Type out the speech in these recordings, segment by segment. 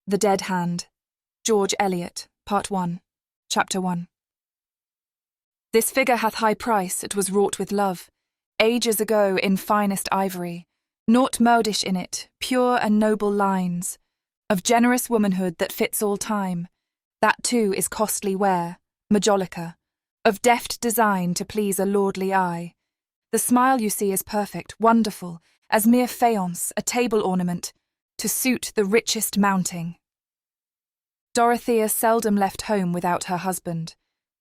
The Dead Hand. George Eliot, Part 1, Chapter 1. This figure hath high price, it was wrought with love, ages ago in finest ivory, naught modish in it, pure and noble lines, of generous womanhood that fits all time, that too is costly wear, majolica, of deft design to please a lordly eye. The smile you see is perfect, wonderful, as mere faience, a table ornament, to suit the richest mounting. Dorothea seldom left home without her husband,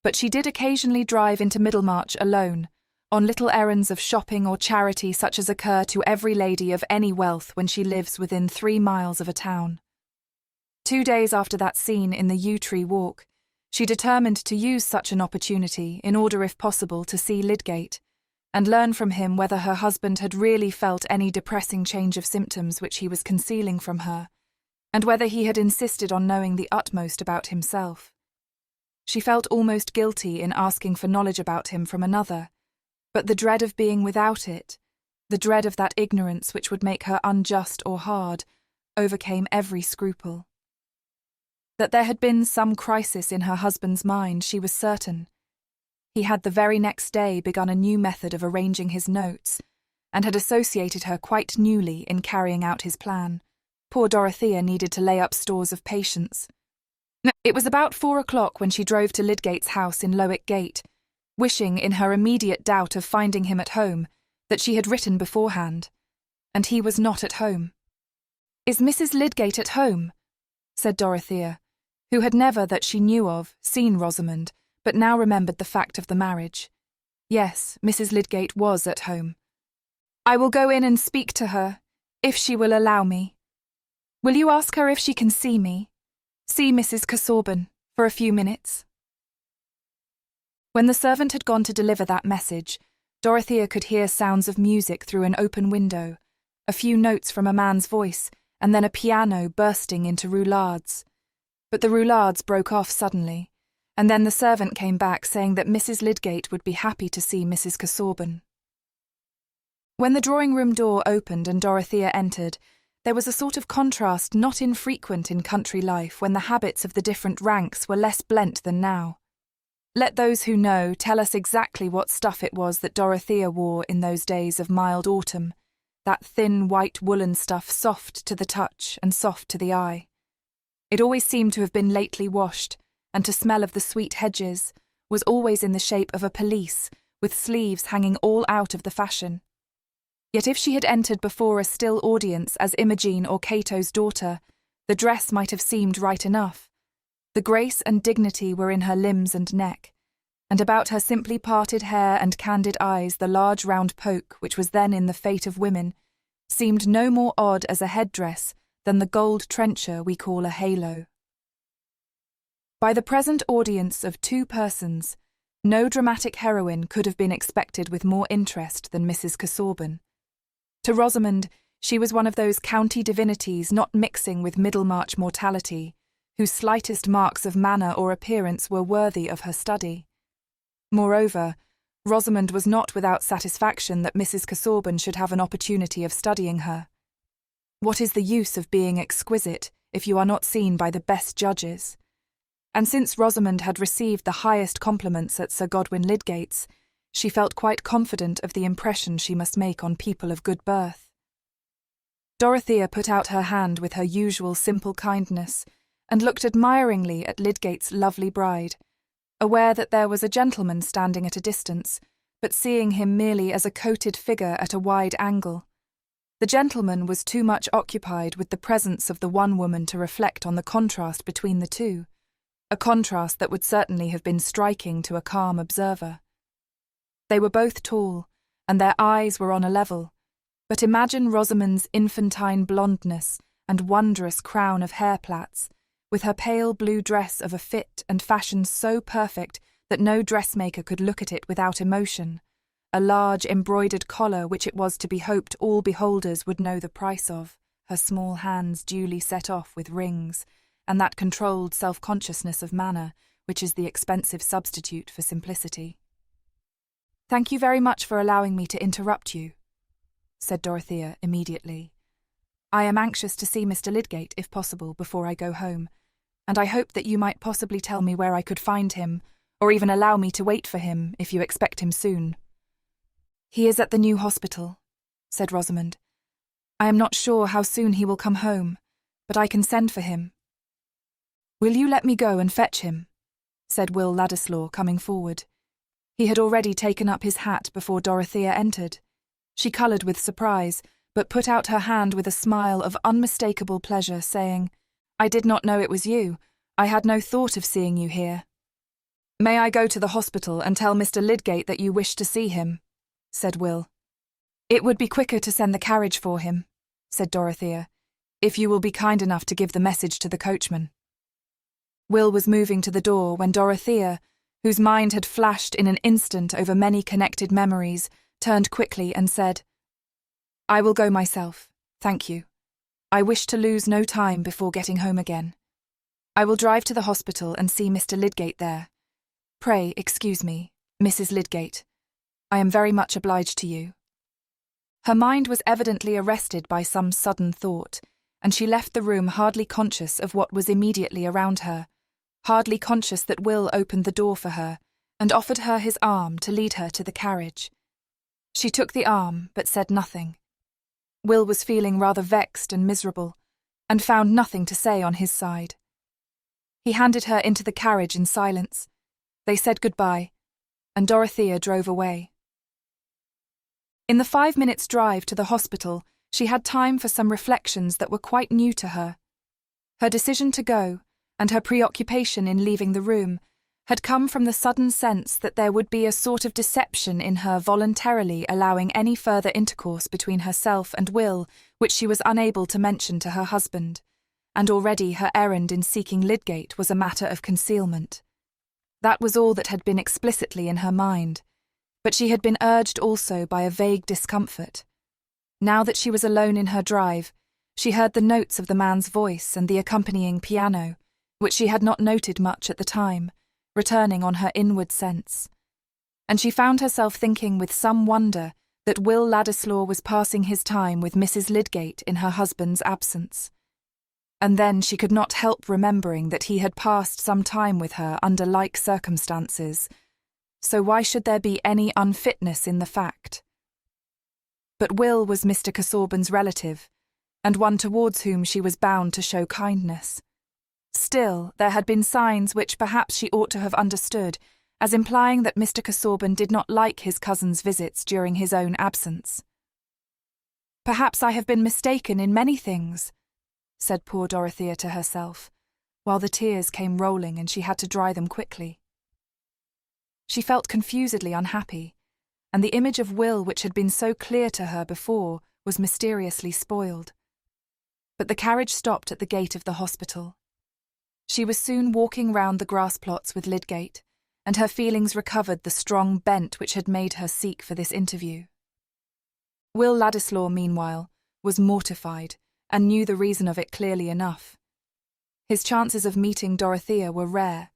but she did occasionally drive into Middlemarch alone, on little errands of shopping or charity such as occur to every lady of any wealth when she lives within 3 miles of a town. 2 days after that scene in the yew tree walk, she determined to use such an opportunity in order if possible to see Lydgate, and learn from him whether her husband had really felt any depressing change of symptoms which he was concealing from her, and whether he had insisted on knowing the utmost about himself. She felt almost guilty in asking for knowledge about him from another, but the dread of being without it, the dread of that ignorance which would make her unjust or hard, overcame every scruple. That there had been some crisis in her husband's mind, she was certain. He had the very next day begun a new method of arranging his notes, and had associated her quite newly in carrying out his plan. Poor Dorothea needed to lay up stores of patience. It was about 4 o'clock when she drove to Lydgate's house in Lowick Gate, wishing, in her immediate doubt of finding him at home, that she had written beforehand. And he was not at home. "Is Mrs. Lydgate at home?" said Dorothea, who had never, that she knew of, seen Rosamond, but now remembered the fact of the marriage. Yes, Mrs. Lydgate was at home. "I will go in and speak to her, if she will allow me. Will you ask her if she can see me? See Mrs. Casaubon, for a few minutes." When the servant had gone to deliver that message, Dorothea could hear sounds of music through an open window, a few notes from a man's voice, and then a piano bursting into roulades. But the roulades broke off suddenly, and then the servant came back saying that Mrs. Lydgate would be happy to see Mrs. Casaubon. When the drawing-room door opened and Dorothea entered, there was a sort of contrast not infrequent in country life when the habits of the different ranks were less blent than now. Let those who know tell us exactly what stuff it was that Dorothea wore in those days of mild autumn, that thin white woolen stuff soft to the touch and soft to the eye. It always seemed to have been lately washed, and to smell of the sweet hedges, was always in the shape of a pelisse, with sleeves hanging all out of the fashion. Yet if she had entered before a still audience as Imogen or Cato's daughter, the dress might have seemed right enough. The grace and dignity were in her limbs and neck, and about her simply parted hair and candid eyes the large round poke which was then in the fate of women, seemed no more odd as a headdress than the gold trencher we call a halo. By the present audience of 2 persons, no dramatic heroine could have been expected with more interest than Mrs. Casaubon. To Rosamond, she was one of those county divinities not mixing with Middlemarch mortality, whose slightest marks of manner or appearance were worthy of her study. Moreover, Rosamond was not without satisfaction that Mrs. Casaubon should have an opportunity of studying her. What is the use of being exquisite if you are not seen by the best judges? And since Rosamond had received the highest compliments at Sir Godwin Lydgate's, she felt quite confident of the impression she must make on people of good birth. Dorothea put out her hand with her usual simple kindness, and looked admiringly at Lydgate's lovely bride, aware that there was a gentleman standing at a distance, but seeing him merely as a coated figure at a wide angle. The gentleman was too much occupied with the presence of the one woman to reflect on the contrast between the two, a contrast that would certainly have been striking to a calm observer. They were both tall, and their eyes were on a level, but imagine Rosamond's infantine blondness and wondrous crown of hair-plaits, with her pale blue dress of a fit and fashion so perfect that no dressmaker could look at it without emotion, a large embroidered collar which it was to be hoped all beholders would know the price of, her small hands duly set off with rings, and that controlled self-consciousness of manner which is the expensive substitute for simplicity. "Thank you very much for allowing me to interrupt you," said Dorothea immediately. I am anxious to see Mr. Lydgate, if possible, before I go home, and I hope that you might possibly tell me where I could find him, or even allow me to wait for him if you expect him soon." "He is at the new hospital," said Rosamond. "I am not sure how soon he will come home, but I can send for him." "Will you let me go and fetch him?" said Will Ladislaw, coming forward. He had already taken up his hat before Dorothea entered. She coloured with surprise, but put out her hand with a smile of unmistakable pleasure, saying, "I did not know it was you. I had no thought of seeing you here." "May I go to the hospital and tell Mr. Lydgate that you wish to see him?" said Will. "It would be quicker to send the carriage for him," said Dorothea, "if you will be kind enough to give the message to the coachman." Will was moving to the door when Dorothea, whose mind had flashed in an instant over many connected memories, turned quickly and said, "I will go myself, thank you. I wish to lose no time before getting home again. I will drive to the hospital and see Mr. Lydgate there. Pray excuse me, Mrs. Lydgate. I am very much obliged to you." Her mind was evidently arrested by some sudden thought, and she left the room hardly conscious of what was immediately around her, hardly conscious that Will opened the door for her and offered her his arm to lead her to the carriage. She took the arm, but said nothing. Will was feeling rather vexed and miserable, and found nothing to say on his side. He handed her into the carriage in silence. They said goodbye, and Dorothea drove away. In the 5 minutes' drive to the hospital, she had time for some reflections that were quite new to her. Her decision to go, and her preoccupation in leaving the room, had come from the sudden sense that there would be a sort of deception in her voluntarily allowing any further intercourse between herself and Will which she was unable to mention to her husband, and already her errand in seeking Lydgate was a matter of concealment. That was all that had been explicitly in her mind, but she had been urged also by a vague discomfort. Now that she was alone in her drive, she heard the notes of the man's voice and the accompanying piano, which she had not noted much at the time, returning on her inward sense. And she found herself thinking with some wonder that Will Ladislaw was passing his time with Mrs. Lydgate in her husband's absence. And then she could not help remembering that he had passed some time with her under like circumstances, so why should there be any unfitness in the fact? But Will was Mr. Casaubon's relative, and one towards whom she was bound to show kindness. Still, there had been signs which perhaps she ought to have understood, as implying that Mr. Casaubon did not like his cousin's visits during his own absence. "Perhaps I have been mistaken in many things," said poor Dorothea to herself, while the tears came rolling and she had to dry them quickly. She felt confusedly unhappy, and the image of Will which had been so clear to her before was mysteriously spoiled. But the carriage stopped at the gate of the hospital. She was soon walking round the grass plots with Lydgate, and her feelings recovered the strong bent which had made her seek for this interview. Will Ladislaw, meanwhile, was mortified, and knew the reason of it clearly enough. His chances of meeting Dorothea were rare,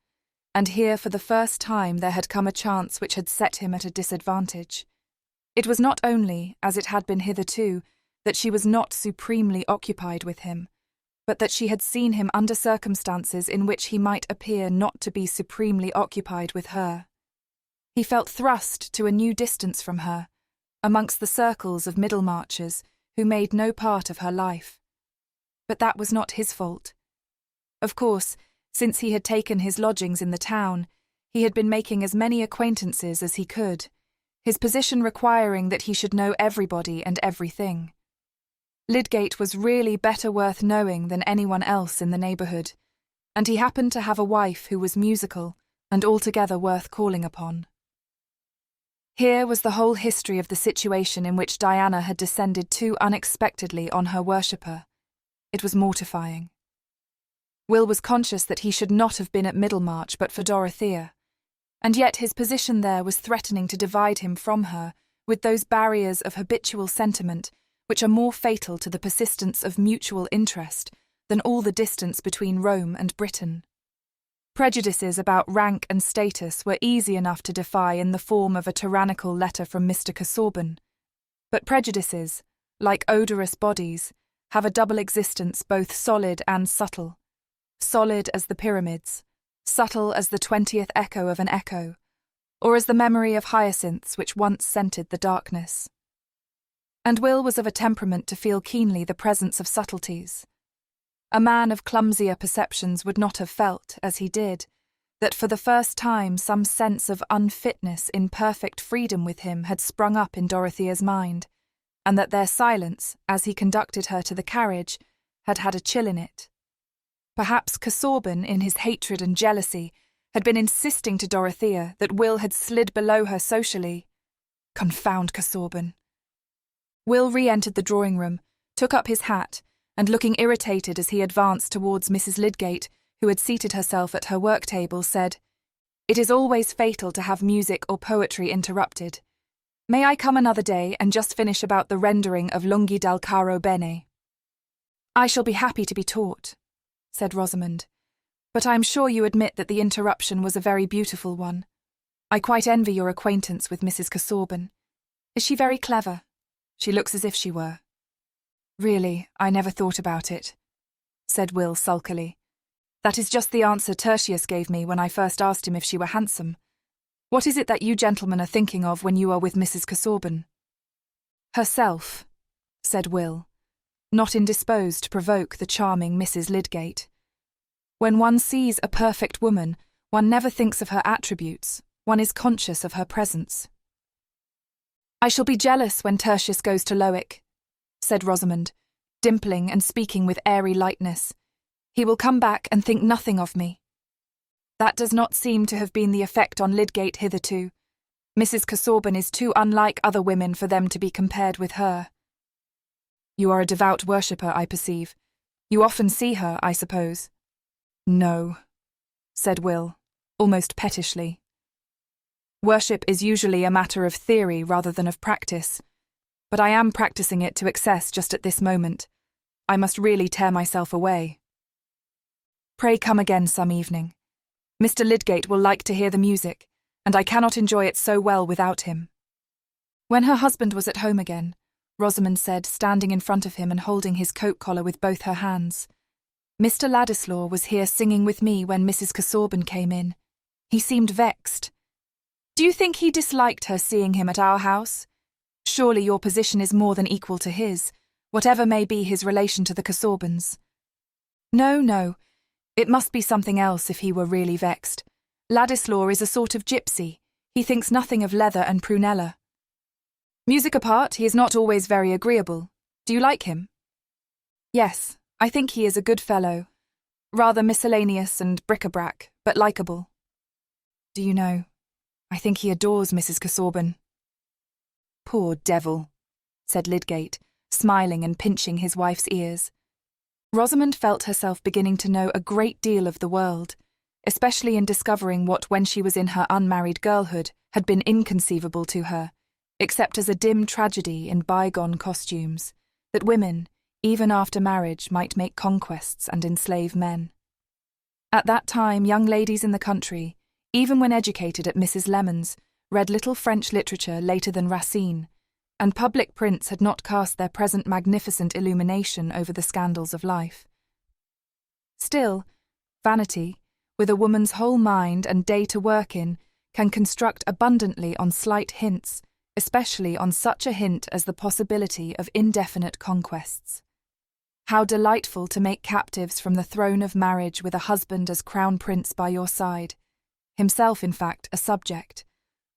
and here for the first time there had come a chance which had set him at a disadvantage. It was not only, as it had been hitherto, that she was not supremely occupied with him, but that she had seen him under circumstances in which he might appear not to be supremely occupied with her. He felt thrust to a new distance from her, amongst the circles of Middlemarchers who made no part of her life. But that was not his fault. Of course, since he had taken his lodgings in the town, he had been making as many acquaintances as he could, his position requiring that he should know everybody and everything. Lydgate was really better worth knowing than anyone else in the neighbourhood, and he happened to have a wife who was musical and altogether worth calling upon. Here was the whole history of the situation in which Diana had descended too unexpectedly on her worshipper. It was mortifying. Will was conscious that he should not have been at Middlemarch but for Dorothea, and yet his position there was threatening to divide him from her with those barriers of habitual sentiment which are more fatal to the persistence of mutual interest than all the distance between Rome and Britain. Prejudices about rank and status were easy enough to defy in the form of a tyrannical letter from Mr. Casaubon, but prejudices, like odorous bodies, have a double existence, both solid and subtle. Solid as the pyramids, subtle as the 20th echo of an echo, or as the memory of hyacinths which once scented the darkness. And Will was of a temperament to feel keenly the presence of subtleties. A man of clumsier perceptions would not have felt, as he did, that for the first time some sense of unfitness in perfect freedom with him had sprung up in Dorothea's mind, and that their silence, as he conducted her to the carriage, had had a chill in it. Perhaps Casaubon, in his hatred and jealousy, had been insisting to Dorothea that Will had slid below her socially. Confound Casaubon! Will re-entered the drawing-room, took up his hat, and looking irritated as he advanced towards Mrs. Lydgate, who had seated herself at her work-table, said, "It is always fatal to have music or poetry interrupted. May I come another day and just finish about the rendering of Lunghi dal caro bene?" "I shall be happy to be taught," said Rosamond, "but I am sure you admit that the interruption was a very beautiful one. I quite envy your acquaintance with Mrs. Casaubon. Is she very clever? She looks as if she were." "Really, I never thought about it," said Will sulkily. "That is just the answer Tertius gave me when I first asked him if she were handsome. What is it that you gentlemen are thinking of when you are with Mrs. Casaubon?" "Herself," said Will, not indisposed to provoke the charming Mrs. Lydgate. "When one sees a perfect woman, one never thinks of her attributes, one is conscious of her presence." "I shall be jealous when Tertius goes to Lowick," said Rosamond, dimpling and speaking with airy lightness. "He will come back and think nothing of me." "That does not seem to have been the effect on Lydgate hitherto. Mrs. Casaubon is too unlike other women for them to be compared with her." "You are a devout worshipper, I perceive. You often see her, I suppose?" "No," said Will, almost pettishly. "Worship is usually a matter of theory rather than of practice, but I am practicing it to excess just at this moment. I must really tear myself away." "Pray come again some evening. Mr. Lydgate will like to hear the music, and I cannot enjoy it so well without him." When her husband was at home again, Rosamond said, standing in front of him and holding his coat collar with both her hands, "Mr. Ladislaw was here singing with me when Mrs. Casaubon came in. He seemed vexed. Do you think he disliked her seeing him at our house? Surely your position is more than equal to his, whatever may be his relation to the Casaubons." No, it must be something else if he were really vexed. Ladislaw is a sort of gypsy. He thinks nothing of leather and prunella. Music apart, he is not always very agreeable. Do you like him?" "Yes, I think he is a good fellow. Rather miscellaneous and bric-a-brac, but likeable." "Do you know, I think he adores Mrs. Casaubon." "Poor devil," said Lydgate, smiling and pinching his wife's ears. Rosamond felt herself beginning to know a great deal of the world, especially in discovering what, when she was in her unmarried girlhood, had been inconceivable to her, except as a dim tragedy in bygone costumes, that women, even after marriage, might make conquests and enslave men. At that time, young ladies in the country, even when educated at Mrs. Lemon's, read little French literature later than Racine, and public prints had not cast their present magnificent illumination over the scandals of life. Still, vanity, with a woman's whole mind and day to work in, can construct abundantly on slight hints, especially on such a hint as the possibility of indefinite conquests. How delightful to make captives from the throne of marriage with a husband as crown prince by your side, himself, in fact, a subject,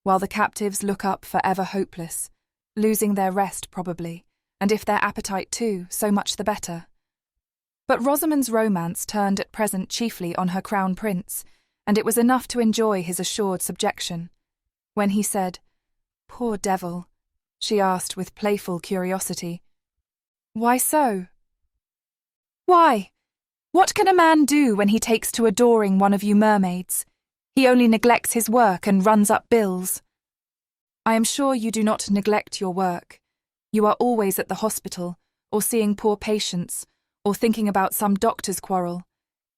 while the captives look up forever hopeless, losing their rest probably, and if their appetite too, so much the better. But Rosamond's romance turned at present chiefly on her crown prince, and it was enough to enjoy his assured subjection. When he said, "Poor devil," she asked with playful curiosity, "Why so?" "Why? What can a man do when he takes to adoring one of you mermaids? He only neglects his work and runs up bills." "I am sure you do not neglect your work. You are always at the hospital, or seeing poor patients, or thinking about some doctor's quarrel.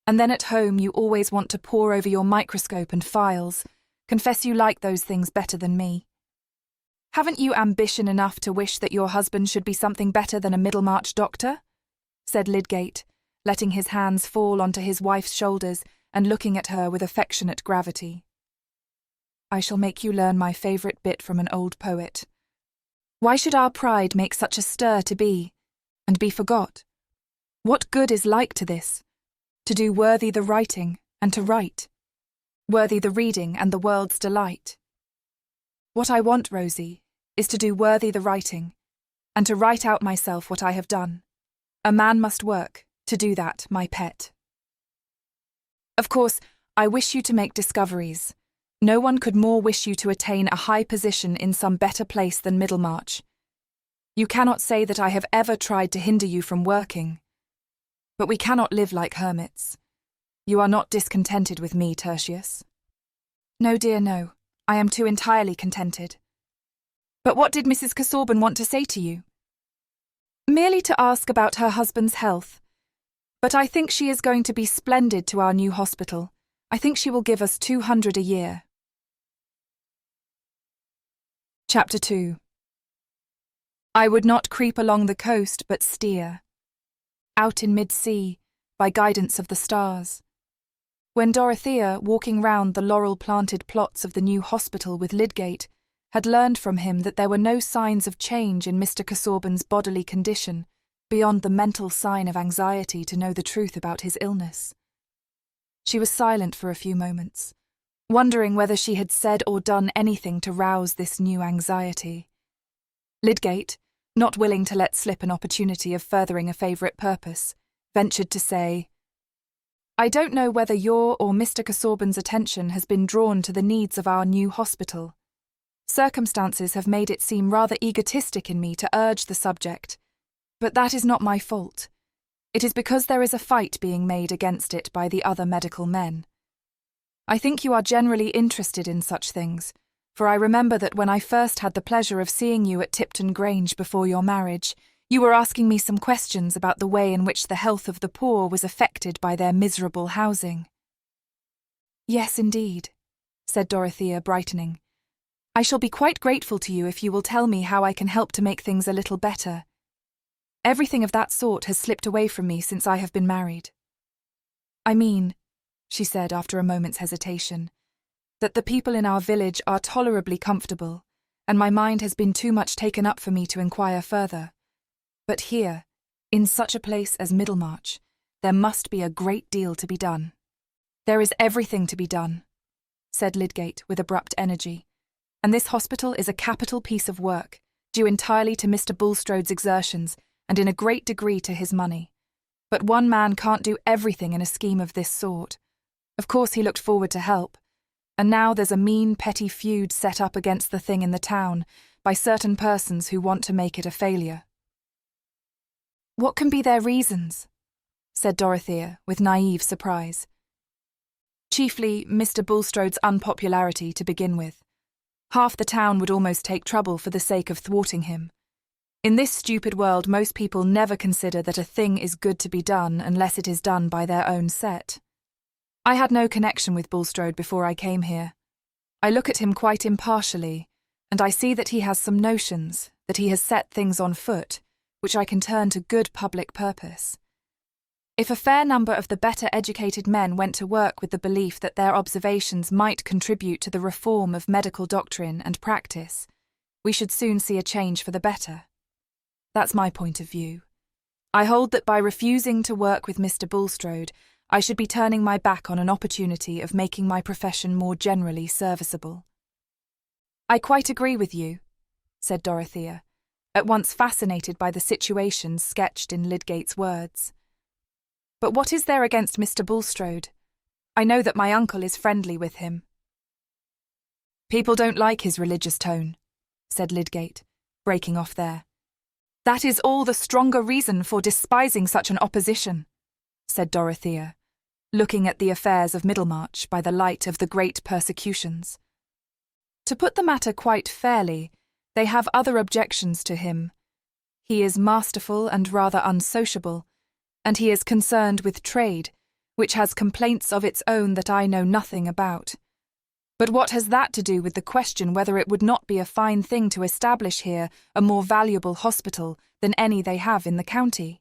And then at home you always want to pore over your microscope and files. Confess you like those things better than me. Haven't you ambition enough to wish that your husband should be something better than a Middlemarch doctor? said Lydgate, letting his hands fall onto his wife's shoulders and looking at her with affectionate gravity. I shall make you learn my favourite bit from an old poet. Why should our pride make such a stir to be, and be forgot? What good is like to this? To do worthy the writing, and to write, worthy the reading and the world's delight. What I want, Rosie, is to do worthy the writing, and to write out myself what I have done. A man must work, to do that, my pet. Of course, I wish you to make discoveries. No one could more wish you to attain a high position in some better place than Middlemarch. You cannot say that I have ever tried to hinder you from working. But we cannot live like hermits. You are not discontented with me, Tertius? No, dear, no. I am too entirely contented. But what did Mrs. Casaubon want to say to you? Merely to ask about her husband's health. But I think she is going to be splendid to our new hospital. I think she will give us 200 a year. Chapter 2. I would not creep along the coast but steer. Out in mid-sea, by guidance of the stars. When Dorothea, walking round the laurel-planted plots of the new hospital with Lydgate, had learned from him that there were no signs of change in Mr. Casaubon's bodily condition, beyond the mental sign of anxiety to know the truth about his illness. She was silent for a few moments, wondering whether she had said or done anything to rouse this new anxiety. Lydgate, not willing to let slip an opportunity of furthering a favourite purpose, ventured to say, I don't know whether your or Mr. Casaubon's attention has been drawn to the needs of our new hospital. Circumstances have made it seem rather egotistic in me to urge the subject, but that is not my fault. It is because there is a fight being made against it by the other medical men. I think you are generally interested in such things, for I remember that when I first had the pleasure of seeing you at Tipton Grange before your marriage, you were asking me some questions about the way in which the health of the poor was affected by their miserable housing. Yes, indeed, said Dorothea, brightening. I shall be quite grateful to you if you will tell me how I can help to make things a little better. Everything of that sort has slipped away from me since I have been married. I mean, she said after a moment's hesitation, that the people in our village are tolerably comfortable, and my mind has been too much taken up for me to inquire further. But here, in such a place as Middlemarch, there must be a great deal to be done. There is everything to be done, said Lydgate with abrupt energy, and this hospital is a capital piece of work, due entirely to Mr. Bulstrode's exertions and in a great degree to his money. But one man can't do everything in a scheme of this sort. Of course he looked forward to help, and now there's a mean petty feud set up against the thing in the town by certain persons who want to make it a failure. What can be their reasons? Said Dorothea with naive surprise. Chiefly Mr. Bulstrode's unpopularity to begin with. Half the town would almost take trouble for the sake of thwarting him. In this stupid world, most people never consider that a thing is good to be done unless it is done by their own set. I had no connection with Bulstrode before I came here. I look at him quite impartially, and I see that he has some notions, that he has set things on foot, which I can turn to good public purpose. If a fair number of the better educated men went to work with the belief that their observations might contribute to the reform of medical doctrine and practice, we should soon see a change for the better. That's my point of view. I hold that by refusing to work with Mr. Bulstrode, I should be turning my back on an opportunity of making my profession more generally serviceable. I quite agree with you, said Dorothea, at once fascinated by the situation sketched in Lydgate's words. But what is there against Mr. Bulstrode? I know that my uncle is friendly with him. People don't like his religious tone, said Lydgate, breaking off there. That is all the stronger reason for despising such an opposition, said Dorothea, looking at the affairs of Middlemarch by the light of the great persecutions. To put the matter quite fairly, they have other objections to him. He is masterful and rather unsociable, and he is concerned with trade, which has complaints of its own that I know nothing about. But what has that to do with the question whether it would not be a fine thing to establish here a more valuable hospital than any they have in the county?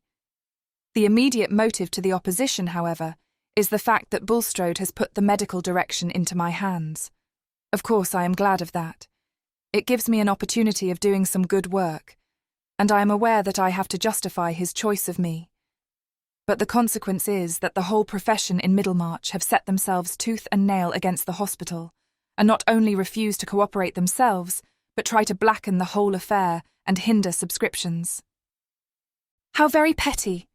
The immediate motive to the opposition, however, is the fact that Bulstrode has put the medical direction into my hands. Of course, I am glad of that. It gives me an opportunity of doing some good work, and I am aware that I have to justify his choice of me. But the consequence is that the whole profession in Middlemarch have set themselves tooth and nail against the hospital, and not only refuse to cooperate themselves, but try to blacken the whole affair and hinder subscriptions. "How very petty!"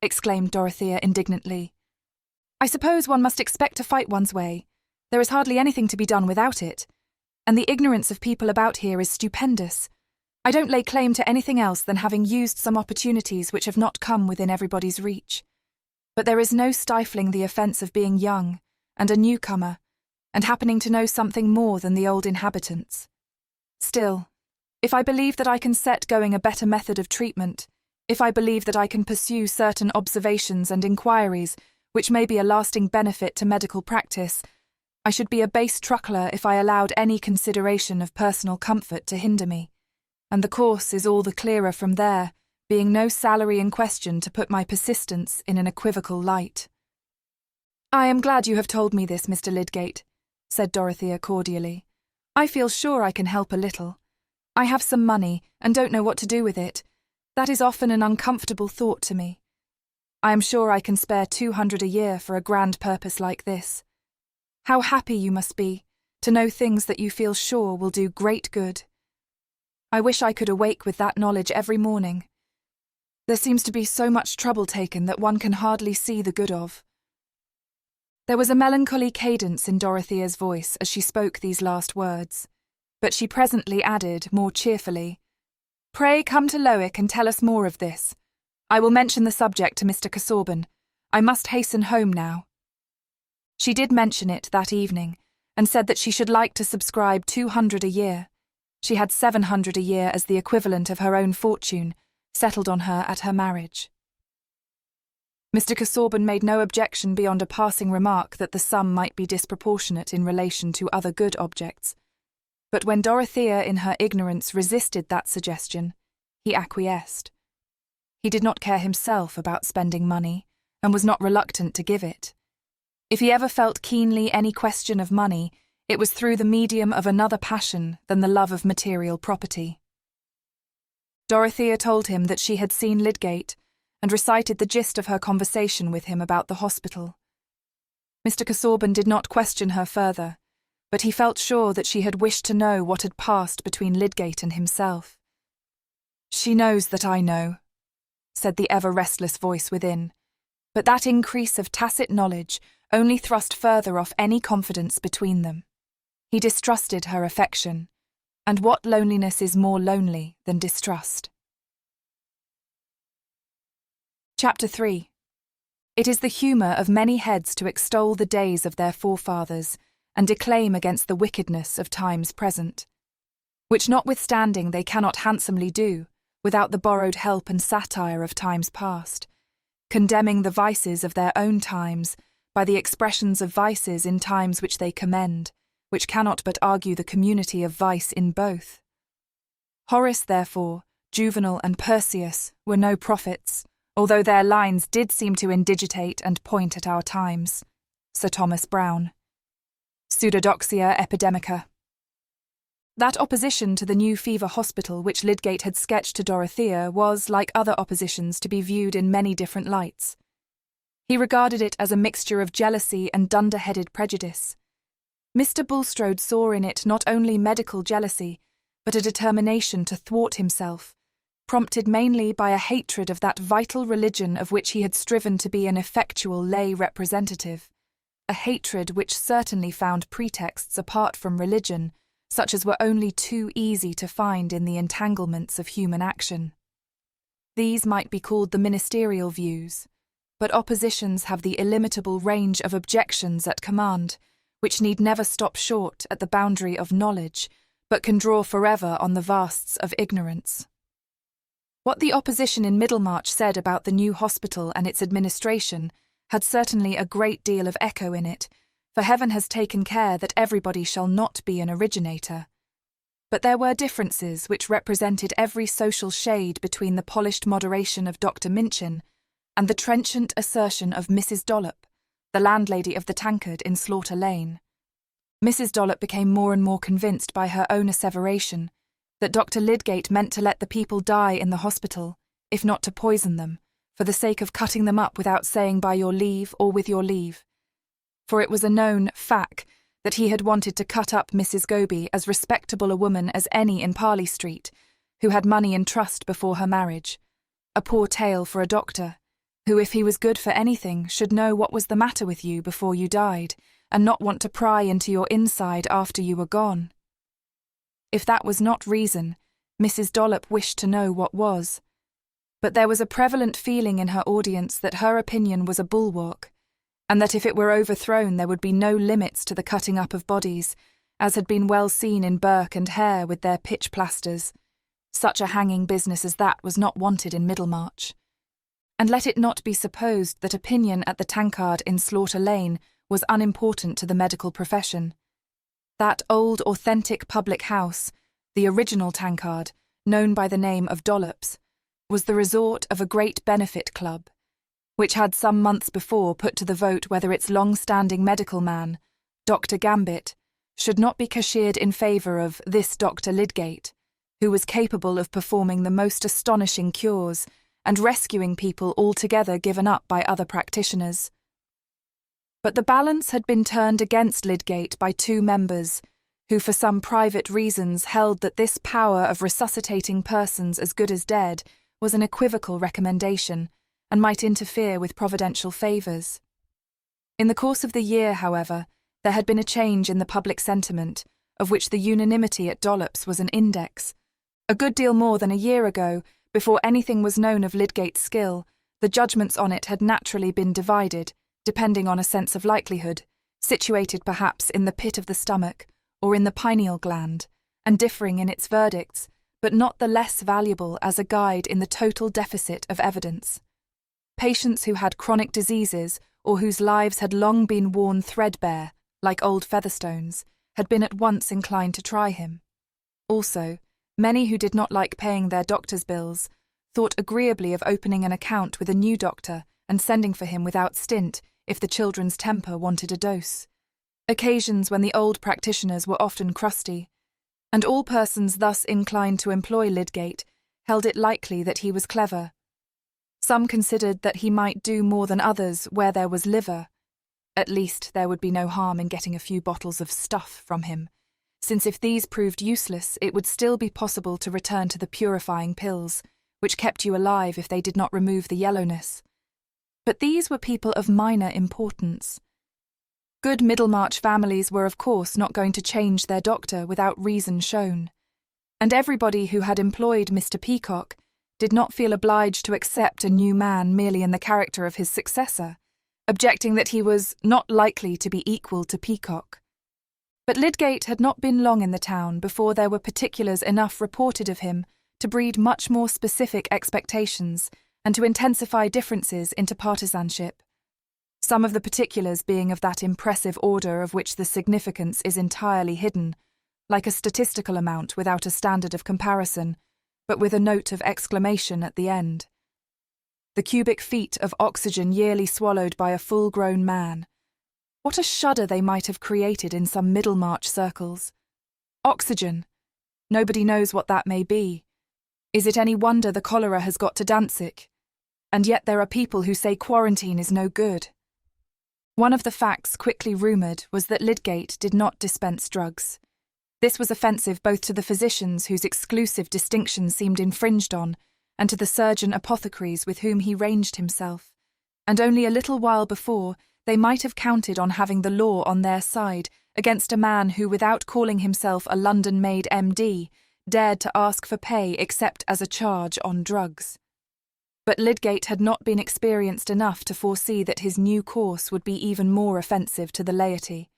exclaimed Dorothea indignantly. "I suppose one must expect to fight one's way. There is hardly anything to be done without it. And the ignorance of people about here is stupendous. I don't lay claim to anything else than having used some opportunities which have not come within everybody's reach. But there is no stifling the offence of being young, and a newcomer, and happening to know something more than the old inhabitants. Still, if I believe that I can set going a better method of treatment, if I believe that I can pursue certain observations and inquiries which may be a lasting benefit to medical practice, I should be a base truckler if I allowed any consideration of personal comfort to hinder me, and the course is all the clearer from there, being no salary in question to put my persistence in an equivocal light." "I am glad you have told me this, Mr. Lydgate," said Dorothea cordially. "I feel sure I can help a little. I have some money and don't know what to do with it. That is often an uncomfortable thought to me. I am sure I can spare 200 a year for a grand purpose like this. How happy you must be to know things that you feel sure will do great good. I wish I could awake with that knowledge every morning. There seems to be so much trouble taken that one can hardly see the good of." There was a melancholy cadence in Dorothea's voice as she spoke these last words, but she presently added, more cheerfully, "Pray come to Lowick and tell us more of this. I will mention the subject to Mr. Casaubon. I must hasten home now." She did mention it that evening, and said that she should like to subscribe 200 a year. She had 700 a year as the equivalent of her own fortune, settled on her at her marriage. Mr. Casaubon made no objection beyond a passing remark that the sum might be disproportionate in relation to other good objects, but when Dorothea in her ignorance resisted that suggestion, he acquiesced. He did not care himself about spending money, and was not reluctant to give it. If he ever felt keenly any question of money, it was through the medium of another passion than the love of material property. Dorothea told him that she had seen Lydgate, and recited the gist of her conversation with him about the hospital. Mr. Casaubon did not question her further, but he felt sure that she had wished to know what had passed between Lydgate and himself. "She knows that I know," said the ever-restless voice within, but that increase of tacit knowledge only thrust further off any confidence between them. He distrusted her affection, and what loneliness is more lonely than distrust? Chapter 3. It is the humour of many heads to extol the days of their forefathers, and declaim against the wickedness of times present, which notwithstanding they cannot handsomely do, without the borrowed help and satire of times past, condemning the vices of their own times by the expressions of vices in times which they commend, which cannot but argue the community of vice in both. Horace, therefore, Juvenal and Persius were no prophets, although their lines did seem to indigitate and point at our times. Sir Thomas Browne. Pseudodoxia epidemica. That opposition to the new fever hospital which Lydgate had sketched to Dorothea was, like other oppositions, to be viewed in many different lights. He regarded it as a mixture of jealousy and dunder-headed prejudice. Mr. Bulstrode saw in it not only medical jealousy, but a determination to thwart himself, prompted mainly by a hatred of that vital religion of which he had striven to be an effectual lay representative, a hatred which certainly found pretexts apart from religion, such as were only too easy to find in the entanglements of human action. These might be called the ministerial views, but oppositions have the illimitable range of objections at command, which need never stop short at the boundary of knowledge, but can draw forever on the vasts of ignorance. What the opposition in Middlemarch said about the new hospital and its administration had certainly a great deal of echo in it, for heaven has taken care that everybody shall not be an originator. But there were differences which represented every social shade between the polished moderation of Dr. Minchin and the trenchant assertion of Mrs. Dollop, the landlady of the Tankard in Slaughter Lane. Mrs. Dollop became more and more convinced by her own asseveration that Dr. Lydgate meant to let the people die in the hospital, if not to poison them, for the sake of cutting them up without saying by your leave or with your leave. For it was a known fact that he had wanted to cut up Mrs. Goby as respectable a woman as any in Parley Street, who had money in trust before her marriage. A poor tale for a doctor, who, if he was good for anything, should know what was the matter with you before you died, and not want to pry into your inside after you were gone. If that was not reason, Mrs. Dollop wished to know what was. But there was a prevalent feeling in her audience that her opinion was a bulwark, and that if it were overthrown there would be no limits to the cutting up of bodies, as had been well seen in Burke and Hare with their pitch plasters. Such a hanging business as that was not wanted in Middlemarch. And let it not be supposed that opinion at the Tankard in Slaughter Lane was unimportant to the medical profession. That old authentic public house, the original Tankard, known by the name of Dollop's, was the resort of a great benefit club, which had some months before put to the vote whether its long-standing medical man, Dr. Gambit, should not be cashiered in favour of this Dr. Lydgate, who was capable of performing the most astonishing cures and rescuing people altogether given up by other practitioners. But the balance had been turned against Lydgate by two members, who for some private reasons held that this power of resuscitating persons as good as dead was an equivocal recommendation, and might interfere with providential favours. In the course of the year, however, there had been a change in the public sentiment, of which the unanimity at Dollop's was an index. A good deal more than a year ago, before anything was known of Lydgate's skill, the judgments on it had naturally been divided, depending on a sense of likelihood, situated perhaps in the pit of the stomach or in the pineal gland, and differing in its verdicts, but not the less valuable as a guide in the total deficit of evidence. Patients who had chronic diseases or whose lives had long been worn threadbare, like old Featherstone's, had been at once inclined to try him. Also, many who did not like paying their doctor's bills thought agreeably of opening an account with a new doctor and sending for him without stint if the children's temper wanted a dose. Occasions when the old practitioners were often crusty, and all persons thus inclined to employ Lydgate held it likely that he was clever. Some considered that he might do more than others where there was liver. At least there would be no harm in getting a few bottles of stuff from him, since if these proved useless it would still be possible to return to the purifying pills, which kept you alive if they did not remove the yellowness. But these were people of minor importance. Good Middlemarch families were of course not going to change their doctor without reason shown, and everybody who had employed Mr. Peacock did not feel obliged to accept a new man merely in the character of his successor, objecting that he was not likely to be equal to Peacock. But Lydgate had not been long in the town before there were particulars enough reported of him to breed much more specific expectations and to intensify differences into partisanship. Some of the particulars being of that impressive order of which the significance is entirely hidden, like a statistical amount without a standard of comparison, but with a note of exclamation at the end. The cubic feet of oxygen yearly swallowed by a full-grown man. What a shudder they might have created in some Middlemarch circles. Oxygen. Nobody knows what that may be. Is it any wonder the cholera has got to Danzig? And yet there are people who say quarantine is no good. One of the facts quickly rumoured was that Lydgate did not dispense drugs. This was offensive both to the physicians whose exclusive distinction seemed infringed on, and to the surgeon apothecaries with whom he ranged himself, and only a little while before they might have counted on having the law on their side against a man who, without calling himself a London-made MD, dared to ask for pay except as a charge on drugs. But Lydgate had not been experienced enough to foresee that his new course would be even more offensive to the laity,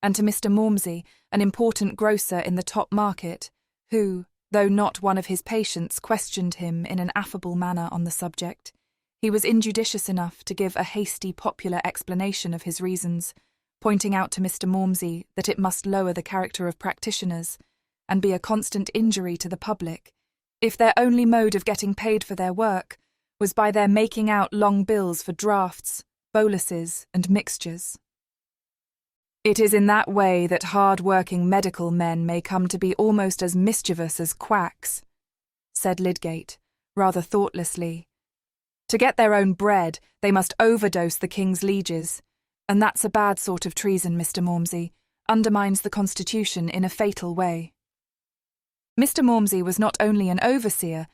and to Mr. Mormsey, an important grocer in the top market, who, though not one of his patients, questioned him in an affable manner on the subject, he was injudicious enough to give a hasty popular explanation of his reasons, pointing out to Mr. Mormsey that it must lower the character of practitioners and be a constant injury to the public if their only mode of getting paid for their work was by their making out long bills for drafts, boluses, and mixtures. It is in that way that hard-working medical men may come to be almost as mischievous as quacks, said Lydgate, rather thoughtlessly. To get their own bread, they must overdose the king's lieges, and that's a bad sort of treason, Mr. Mormsey, undermines the constitution in a fatal way. Mr. Mormsey was not only an overseer,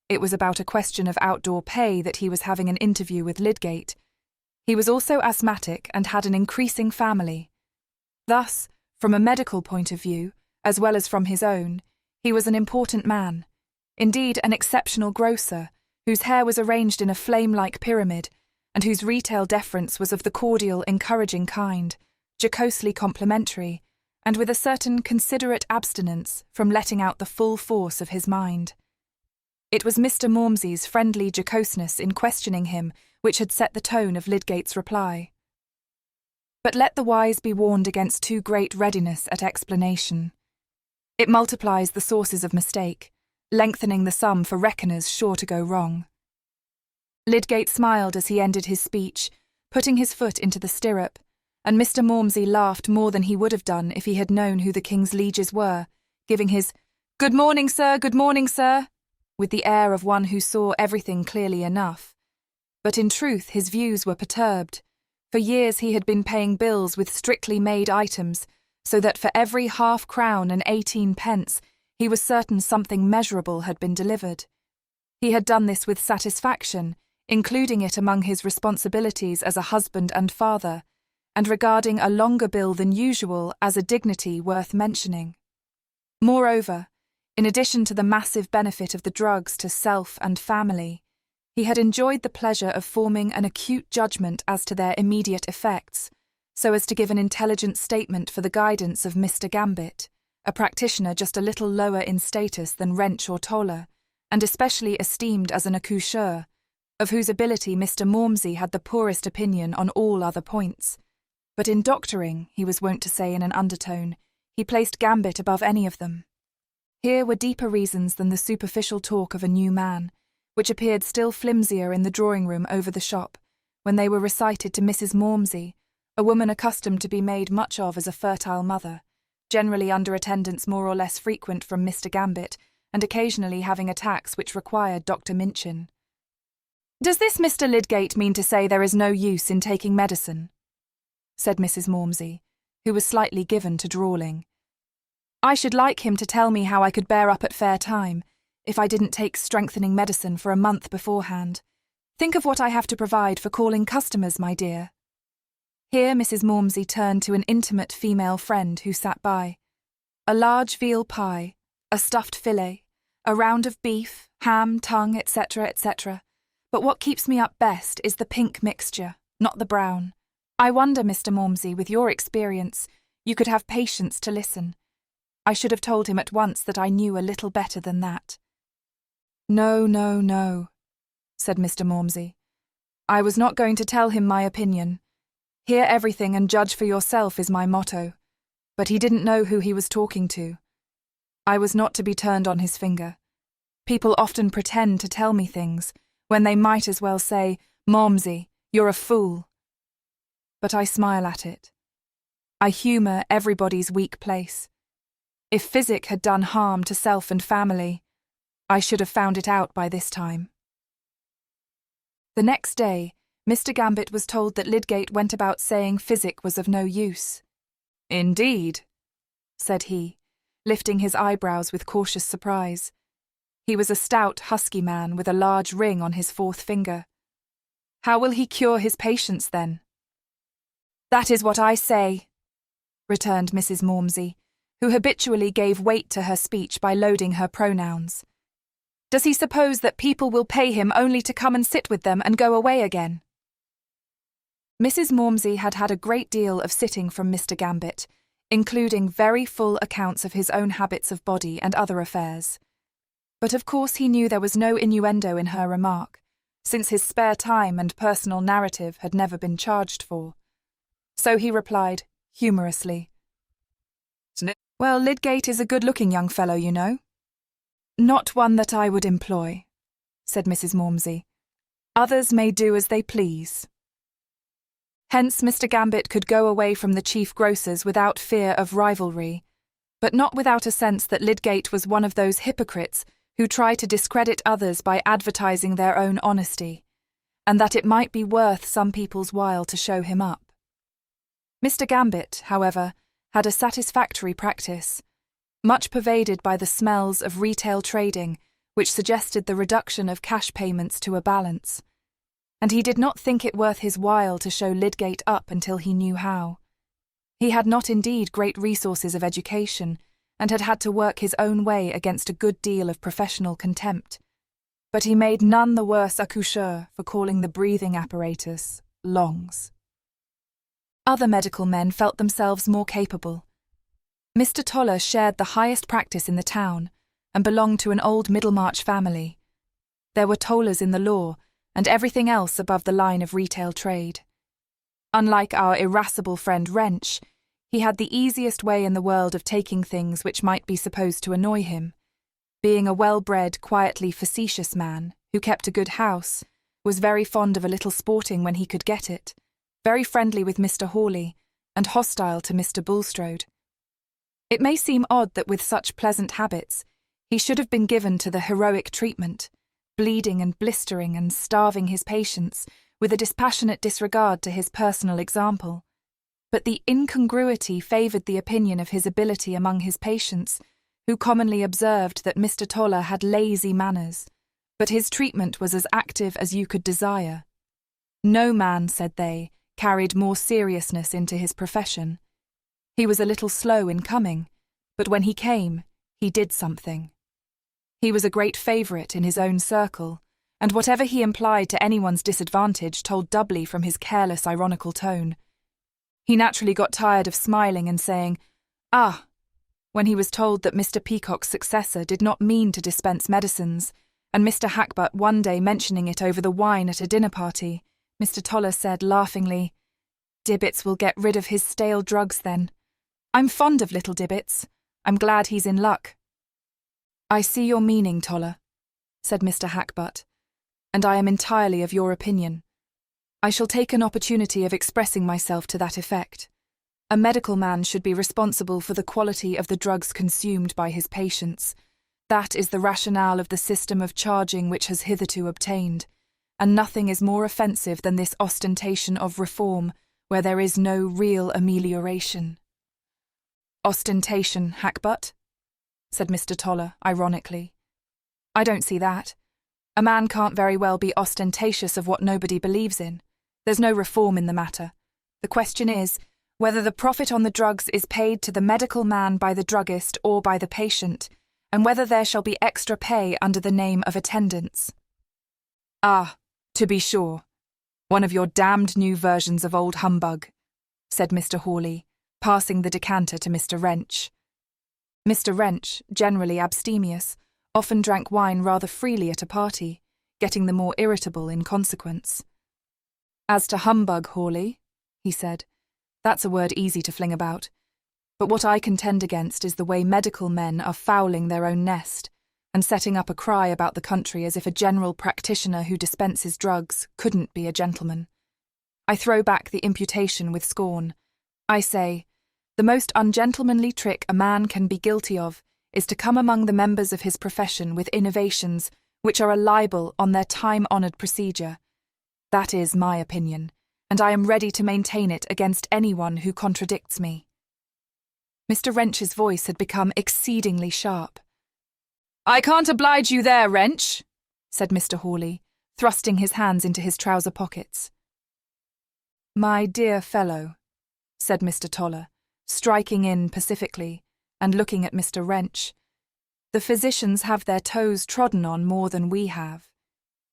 it was about a question of outdoor pay that he was having an interview with Lydgate. He was also asthmatic and had an increasing family. Thus, from a medical point of view, as well as from his own, he was an important man, indeed an exceptional grocer, whose hair was arranged in a flame-like pyramid, and whose retail deference was of the cordial, encouraging kind, jocosely complimentary, and with a certain considerate abstinence from letting out the full force of his mind. It was Mr. Mormsey's friendly jocoseness in questioning him which had set the tone of Lydgate's reply. But let the wise be warned against too great readiness at explanation. It multiplies the sources of mistake, lengthening the sum for reckoners sure to go wrong. Lydgate smiled as he ended his speech, putting his foot into the stirrup, and Mr. Mormsey laughed more than he would have done if he had known who the king's lieges were, giving his good morning, sir, with the air of one who saw everything clearly enough. But in truth his views were perturbed. For years he had been paying bills with strictly made items, so that for every £0.5 and 18 pence he was certain something measurable had been delivered. He had done this with satisfaction, including it among his responsibilities as a husband and father, and regarding a longer bill than usual as a dignity worth mentioning. Moreover, in addition to the massive benefit of the drugs to self and family, he had enjoyed the pleasure of forming an acute judgment as to their immediate effects, so as to give an intelligent statement for the guidance of Mr. Gambit, a practitioner just a little lower in status than Wrench or Toller, and especially esteemed as an accoucheur, of whose ability Mr. Mormsey had the poorest opinion on all other points. But in doctoring, he was wont to say in an undertone, he placed Gambit above any of them. Here were deeper reasons than the superficial talk of a new man, which appeared still flimsier in the drawing-room over the shop, when they were recited to Mrs. Mormsey, a woman accustomed to be made much of as a fertile mother, generally under attendance more or less frequent from Mr. Gambit, and occasionally having attacks which required Dr. Minchin. "Does this Mr. Lydgate mean to say there is no use in taking medicine?" said Mrs. Mormsey, who was slightly given to drawling. "I should like him to tell me how I could bear up at fair time, if I didn't take strengthening medicine for a month beforehand. Think of what I have to provide for calling customers, my dear." Here Mrs. Mormsey turned to an intimate female friend who sat by. "A large veal pie, a stuffed fillet, a round of beef, ham, tongue, etc., etc. But what keeps me up best is the pink mixture, not the brown. I wonder, Mr. Mormsey, with your experience, you could have patience to listen. I should have told him at once that I knew a little better than that." No, said Mr. Mormsey. "I was not going to tell him my opinion. Hear everything and judge for yourself is my motto. But he didn't know who he was talking to. I was not to be turned on his finger. People often pretend to tell me things, when they might as well say, 'Mormsey, you're a fool.' But I smile at it. I humour everybody's weak place. If physic had done harm to self and family, I should have found it out by this time." The next day, Mr. Gambit was told that Lydgate went about saying physic was of no use. "Indeed," said he, lifting his eyebrows with cautious surprise. He was a stout, husky man with a large ring on his fourth finger. "How will he cure his patients, then?" "That is what I say," returned Mrs. Mormsey, who habitually gave weight to her speech by loading her pronouns. "Does he suppose that people will pay him only to come and sit with them and go away again?" Mrs. Mormsey had had a great deal of sitting from Mr. Gambit, including very full accounts of his own habits of body and other affairs. But of course he knew there was no innuendo in her remark, since his spare time and personal narrative had never been charged for. So he replied, humorously, "Well, Lydgate is a good-looking young fellow, you know." "Not one that I would employ," said Mrs. Mormsey. Others may do as they please. Hence Mr. Gambit could go away from the chief grocers without fear of rivalry, but not without a sense that Lydgate was one of those hypocrites who try to discredit others by advertising their own honesty, and that it might be worth some people's while to show him up. Mr. Gambit, however, had a satisfactory practice, much pervaded by the smells of retail trading, which suggested the reduction of cash payments to a balance, and he did not think it worth his while to show Lydgate up until he knew how. He had not indeed great resources of education, and had had to work his own way against a good deal of professional contempt, but he made none the worse accoucheur for calling the breathing apparatus longs. Other medical men felt themselves more capable. Mr. Toller shared the highest practice in the town, and belonged to an old Middlemarch family. There were tollers in the law, and everything else above the line of retail trade. Unlike our irascible friend Wrench, he had the easiest way in the world of taking things which might be supposed to annoy him. Being a well-bred, quietly facetious man, who kept a good house, was very fond of a little sporting when he could get it, very friendly with Mr. Hawley, and hostile to Mr. Bulstrode. It may seem odd that with such pleasant habits, he should have been given to the heroic treatment, bleeding and blistering and starving his patients, with a dispassionate disregard to his personal example. But the incongruity favoured the opinion of his ability among his patients, who commonly observed that Mr. Toller had lazy manners, but his treatment was as active as you could desire. No man, said they, carried more seriousness into his profession. He was a little slow in coming, but when he came, he did something. He was a great favourite in his own circle, and whatever he implied to anyone's disadvantage told doubly from his careless, ironical tone. He naturally got tired of smiling and saying, "Ah," when he was told that Mr. Peacock's successor did not mean to dispense medicines, and Mr. Hackbutt one day mentioning it over the wine at a dinner party, Mr. Toller said laughingly, "Dibbits will get rid of his stale drugs then. I'm fond of little Dibbits. I'm glad he's in luck." "I see your meaning, Toller," said Mr. Hackbutt, "and I am entirely of your opinion. I shall take an opportunity of expressing myself to that effect. A medical man should be responsible for the quality of the drugs consumed by his patients. That is the rationale of the system of charging which has hitherto obtained, and nothing is more offensive than this ostentation of reform where there is no real amelioration." "Ostentation, Hackbutt?" said Mr. Toller, ironically. "I don't see that. A man can't very well be ostentatious of what nobody believes in. There's no reform in the matter. The question is, whether the profit on the drugs is paid to the medical man by the druggist or by the patient, and whether there shall be extra pay under the name of attendance." "Ah, to be sure. One of your damned new versions of old humbug," said Mr. Hawley, passing the decanter to Mr. Wrench. Mr. Wrench, generally abstemious, often drank wine rather freely at a party, getting the more irritable in consequence. "As to humbug, Hawley," he said, "that's a word easy to fling about. But what I contend against is the way medical men are fouling their own nest, and setting up a cry about the country as if a general practitioner who dispenses drugs couldn't be a gentleman. I throw back the imputation with scorn. I say, the most ungentlemanly trick a man can be guilty of is to come among the members of his profession with innovations which are a libel on their time-honoured procedure. That is my opinion, and I am ready to maintain it against anyone who contradicts me." Mr. Wrench's voice had become exceedingly sharp. "I can't oblige you there, Wrench," said Mr. Hawley, thrusting his hands into his trouser pockets. "My dear fellow," said Mr. Toller, striking in pacifically, and looking at Mr. Wrench, "the physicians have their toes trodden on more than we have.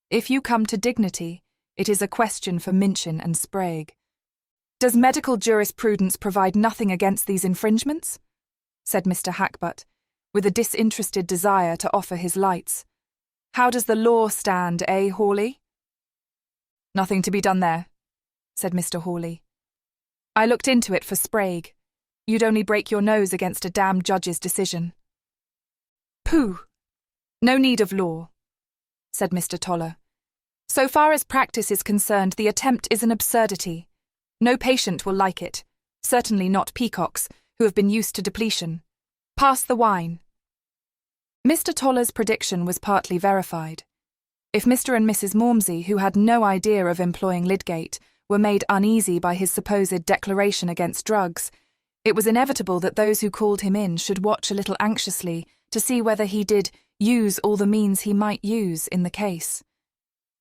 If you come to dignity, it is a question for Minchin and Sprague. Does medical jurisprudence provide nothing against these infringements?" said Mr. Hackbutt, with a disinterested desire to offer his lights. "How does the law stand, Hawley?" "Nothing to be done there," said Mr. Hawley. "I looked into it for Sprague. You'd only break your nose against a damned judge's decision." "Pooh! No need of law," said Mr. Toller. So far as practice is concerned, the attempt is an absurdity. No patient will like it, certainly not peacocks, who have been used to depletion. Pass the wine. Mr. Toller's prediction was partly verified. If Mr. and Mrs. Mormsey, who had no idea of employing Lydgate, were made uneasy by his supposed declaration against drugs, it was inevitable that those who called him in should watch a little anxiously to see whether he did use all the means he might use in the case.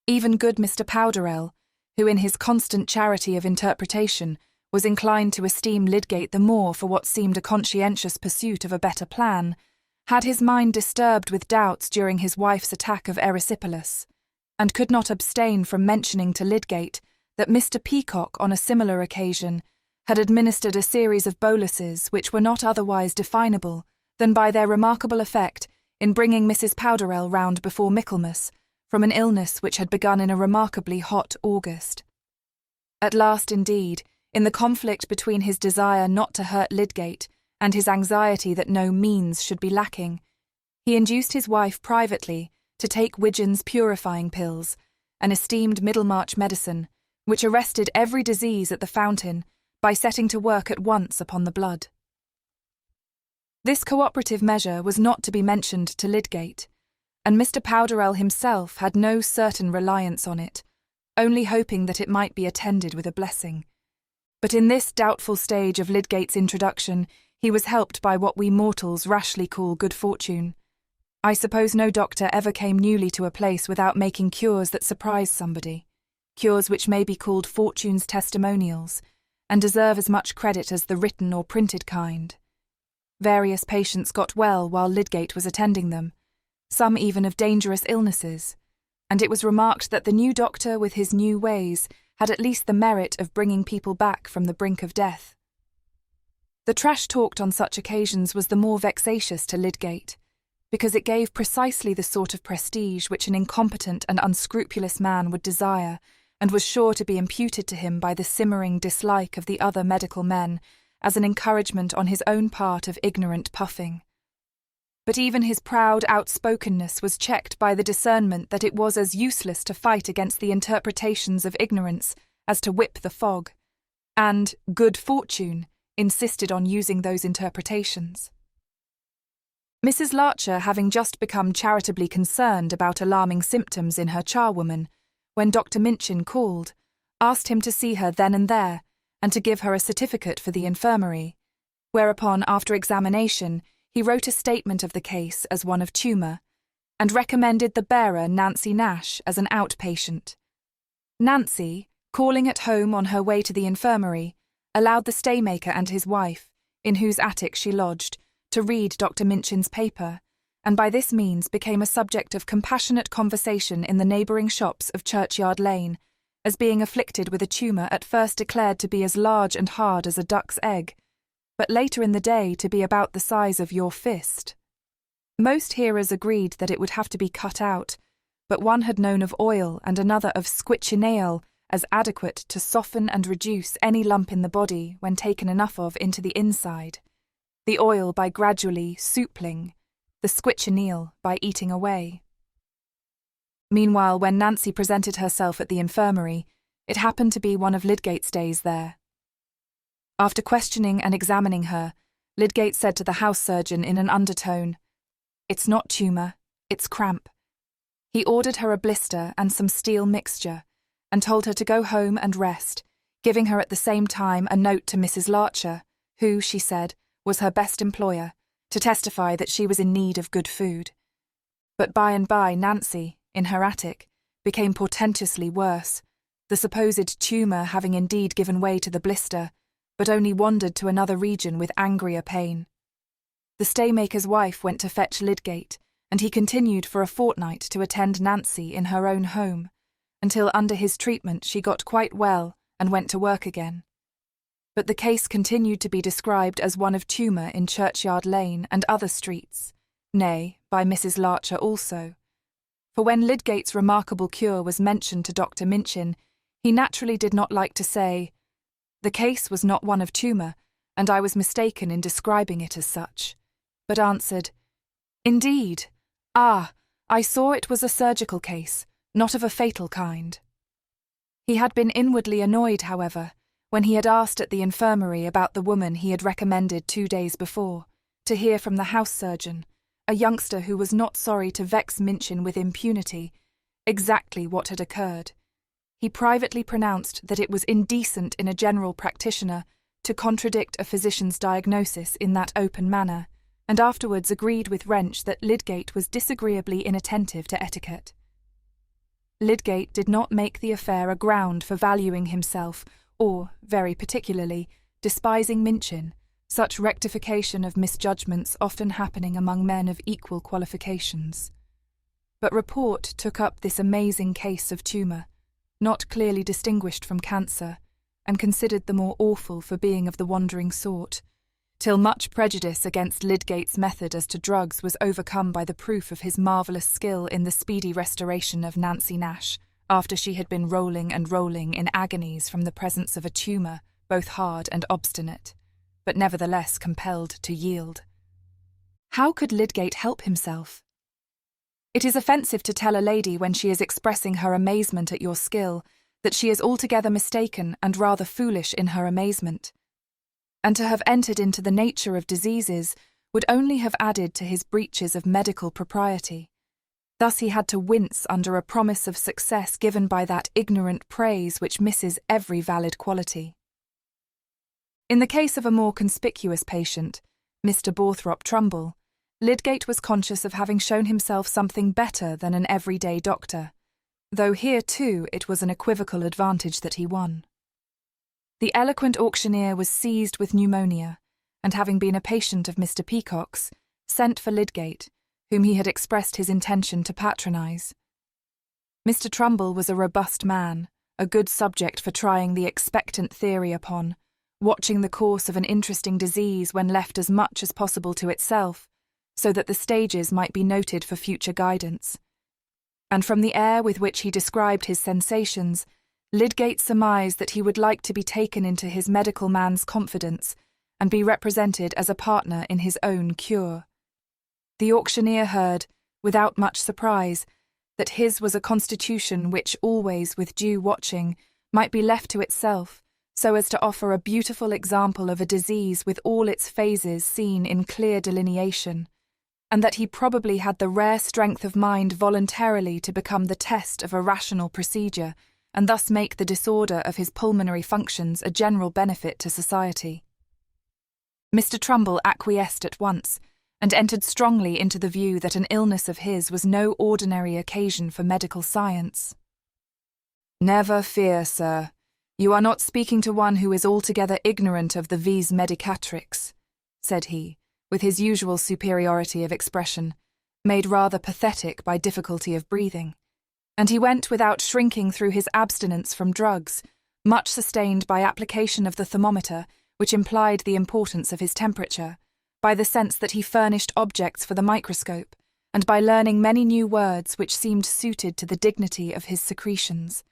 Even good Mr. Powderell, who in his constant charity of interpretation was inclined to esteem Lydgate the more for what seemed a conscientious pursuit of a better plan, had his mind disturbed with doubts during his wife's attack of erysipelas, and could not abstain from mentioning to Lydgate that Mr. Peacock on a similar occasion had administered a series of boluses which were not otherwise definable than by their remarkable effect in bringing Mrs. Powderell round before Michaelmas from an illness which had begun in a remarkably hot August. At last, indeed, in the conflict between his desire not to hurt Lydgate and his anxiety that no means should be lacking, he induced his wife privately to take Widgeon's purifying pills, an esteemed Middlemarch medicine, which arrested every disease at the fountain by setting to work at once upon the blood. This cooperative measure was not to be mentioned to Lydgate, and Mr. Powderell himself had no certain reliance on it, only hoping that it might be attended with a blessing. But in this doubtful stage of Lydgate's introduction, he was helped by what we mortals rashly call good fortune. I suppose no doctor ever came newly to a place without making cures that surprise somebody, cures which may be called fortune's testimonials, and deserve as much credit as the written or printed kind. Various patients got well while Lydgate was attending them, some even of dangerous illnesses, and it was remarked that the new doctor with his new ways had at least the merit of bringing people back from the brink of death. The trash talked on such occasions was the more vexatious to Lydgate, because it gave precisely the sort of prestige which an incompetent and unscrupulous man would desire, and was sure to be imputed to him by the simmering dislike of the other medical men as an encouragement on his own part of ignorant puffing. But even his proud outspokenness was checked by the discernment that it was as useless to fight against the interpretations of ignorance as to whip the fog, and good fortune insisted on using those interpretations. Mrs. Larcher, having just become charitably concerned about alarming symptoms in her charwoman, when Dr. Minchin called, asked him to see her then and there, and to give her a certificate for the infirmary, whereupon, after examination, he wrote a statement of the case as one of tumour, and recommended the bearer, Nancy Nash, as an outpatient. Nancy, calling at home on her way to the infirmary, allowed the staymaker and his wife, in whose attic she lodged, to read Dr. Minchin's paper, and by this means became a subject of compassionate conversation in the neighbouring shops of Churchyard Lane, as being afflicted with a tumour at first declared to be as large and hard as a duck's egg, but later in the day to be about the size of your fist. Most hearers agreed that it would have to be cut out, but one had known of oil and another of squitchineal as adequate to soften and reduce any lump in the body when taken enough of into the inside, the oil by gradually soupling, the squitchineal by eating away. Meanwhile, when Nancy presented herself at the infirmary, it happened to be one of Lydgate's days there. After questioning and examining her, Lydgate said to the house surgeon in an undertone, "It's not tumour, it's cramp." He ordered her a blister and some steel mixture, and told her to go home and rest, giving her at the same time a note to Mrs. Larcher, who, she said, was her best employer, to testify that she was in need of good food. But by and by Nancy, in her attic, became portentously worse, the supposed tumour having indeed given way to the blister, but only wandered to another region with angrier pain. The staymaker's wife went to fetch Lydgate, and he continued for a fortnight to attend Nancy in her own home, until under his treatment she got quite well and went to work again. But the case continued to be described as one of tumour in Churchyard Lane and other streets, nay, by Mrs. Larcher also. For when Lydgate's remarkable cure was mentioned to Dr. Minchin, he naturally did not like to say, "The case was not one of tumour, and I was mistaken in describing it as such," but answered, "Indeed? Ah, I saw it was a surgical case, not of a fatal kind. He had been inwardly annoyed, however, when he had asked at the infirmary about the woman he had recommended 2 days before, to hear from the house surgeon, a youngster who was not sorry to vex Minchin with impunity, exactly what had occurred. He privately pronounced that it was indecent in a general practitioner to contradict a physician's diagnosis in that open manner, and afterwards agreed with Wrench that Lydgate was disagreeably inattentive to etiquette. Lydgate did not make the affair a ground for valuing himself, or, very particularly, despising Minchin, such rectification of misjudgments often happening among men of equal qualifications. But report took up this amazing case of tumour, not clearly distinguished from cancer, and considered the more awful for being of the wandering sort, till much prejudice against Lydgate's method as to drugs was overcome by the proof of his marvellous skill in the speedy restoration of Nancy Nash, after she had been rolling and rolling in agonies from the presence of a tumour, both hard and obstinate, but nevertheless compelled to yield. How could Lydgate help himself? It is offensive to tell a lady when she is expressing her amazement at your skill that she is altogether mistaken and rather foolish in her amazement. And to have entered into the nature of diseases would only have added to his breaches of medical propriety. Thus he had to wince under a promise of success given by that ignorant praise which misses every valid quality. In the case of a more conspicuous patient, Mr. Borthrop Trumbull, Lydgate was conscious of having shown himself something better than an everyday doctor, though here too it was an equivocal advantage that he won. The eloquent auctioneer was seized with pneumonia, and having been a patient of Mr. Peacock's, sent for Lydgate, whom he had expressed his intention to patronise. Mr. Trumbull was a robust man, a good subject for trying the expectant theory upon, watching the course of an interesting disease when left as much as possible to itself, so that the stages might be noted for future guidance. And from the air with which he described his sensations, Lydgate surmised that he would like to be taken into his medical man's confidence and be represented as a partner in his own cure. The auctioneer heard, without much surprise, that his was a constitution which always, with due watching, might be left to itself, so as to offer a beautiful example of a disease with all its phases seen in clear delineation, and that he probably had the rare strength of mind voluntarily to become the test of a rational procedure, and thus make the disorder of his pulmonary functions a general benefit to society. Mr. Trumbull acquiesced at once, and entered strongly into the view that an illness of his was no ordinary occasion for medical science. "Never fear, sir. You are not speaking to one who is altogether ignorant of the vis medicatrix," said he, with his usual superiority of expression, made rather pathetic by difficulty of breathing, and he went without shrinking through his abstinence from drugs, much sustained by application of the thermometer, which implied the importance of his temperature, by the sense that he furnished objects for the microscope, and by learning many new words which seemed suited to the dignity of his secretions.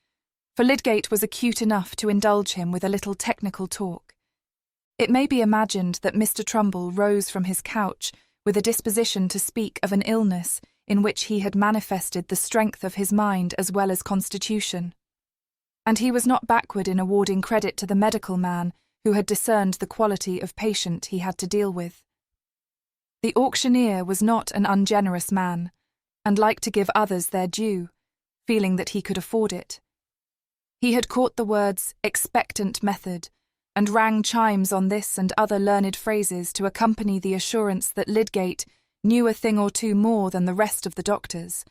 For Lydgate was acute enough to indulge him with a little technical talk. It may be imagined that Mr. Trumbull rose from his couch with a disposition to speak of an illness in which he had manifested the strength of his mind as well as constitution. And he was not backward in awarding credit to the medical man who had discerned the quality of patient he had to deal with. The auctioneer was not an ungenerous man, and liked to give others their due, feeling that he could afford it. He had caught the words expectant method, and rang chimes on this and other learned phrases to accompany the assurance that Lydgate knew a thing or two more than the rest of the doctors,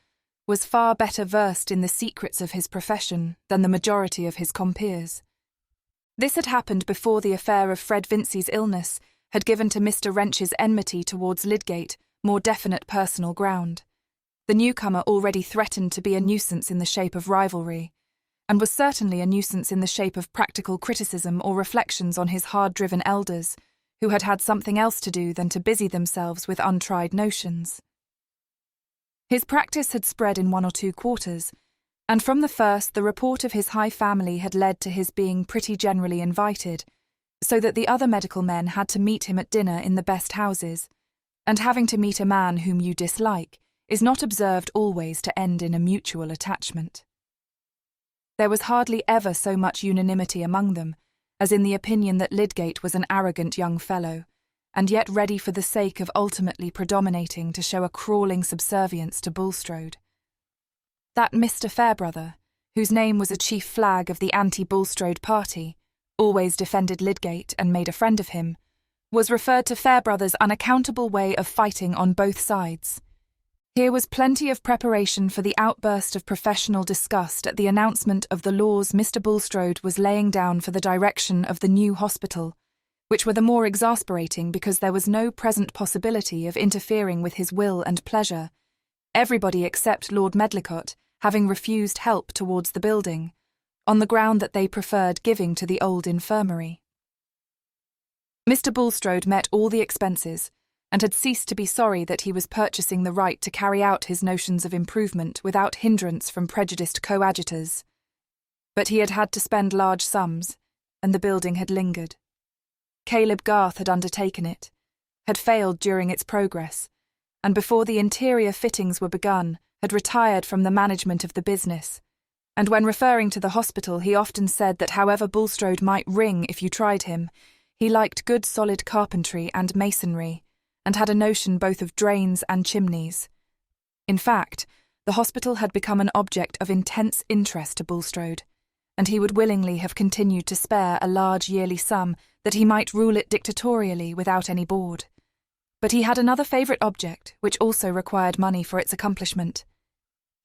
was far better versed in the secrets of his profession than the majority of his compeers. This had happened before the affair of Fred Vincey's illness had given to Mr. Wrench's enmity towards Lydgate more definite personal ground. The newcomer already threatened to be a nuisance in the shape of rivalry, and was certainly a nuisance in the shape of practical criticism or reflections on his hard-driven elders, who had had something else to do than to busy themselves with untried notions. His practice had spread in 1 or 2 quarters, and from the first the report of his high family had led to his being pretty generally invited, so that the other medical men had to meet him at dinner in the best houses, and having to meet a man whom you dislike, is not observed always to end in a mutual attachment. There was hardly ever so much unanimity among them as in the opinion that Lydgate was an arrogant young fellow, and yet ready for the sake of ultimately predominating to show a crawling subservience to Bulstrode. That Mr. Fairbrother, whose name was a chief flag of the anti-Bulstrode party, always defended Lydgate and made a friend of him, was referred to Fairbrother's unaccountable way of fighting on both sides. Here was plenty of preparation for the outburst of professional disgust at the announcement of the laws Mr. Bulstrode was laying down for the direction of the new hospital, which were the more exasperating because there was no present possibility of interfering with his will and pleasure, everybody except Lord Medlicott having refused help towards the building, on the ground that they preferred giving to the old infirmary. Mr. Bulstrode met all the expenses, and had ceased to be sorry that he was purchasing the right to carry out his notions of improvement without hindrance from prejudiced coadjutors. But he had had to spend large sums, and the building had lingered. Caleb Garth had undertaken it, had failed during its progress, and before the interior fittings were begun, had retired from the management of the business, and when referring to the hospital he often said that however Bulstrode might ring if you tried him, he liked good solid carpentry and masonry, and had a notion both of drains and chimneys. In fact, the hospital had become an object of intense interest to Bulstrode, and he would willingly have continued to spare a large yearly sum that he might rule it dictatorially without any board. But he had another favourite object, which also required money for its accomplishment.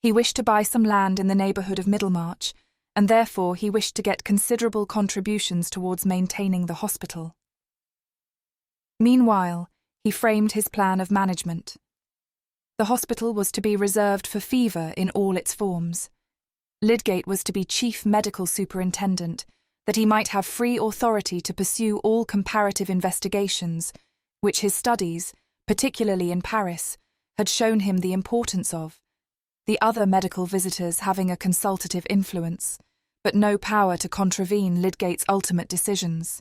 He wished to buy some land in the neighbourhood of Middlemarch, and therefore he wished to get considerable contributions towards maintaining the hospital. Meanwhile, he framed his plan of management. The hospital was to be reserved for fever in all its forms. Lydgate was to be chief medical superintendent, that he might have free authority to pursue all comparative investigations, which his studies, particularly in Paris, had shown him the importance of, the other medical visitors having a consultative influence, but no power to contravene Lydgate's ultimate decisions,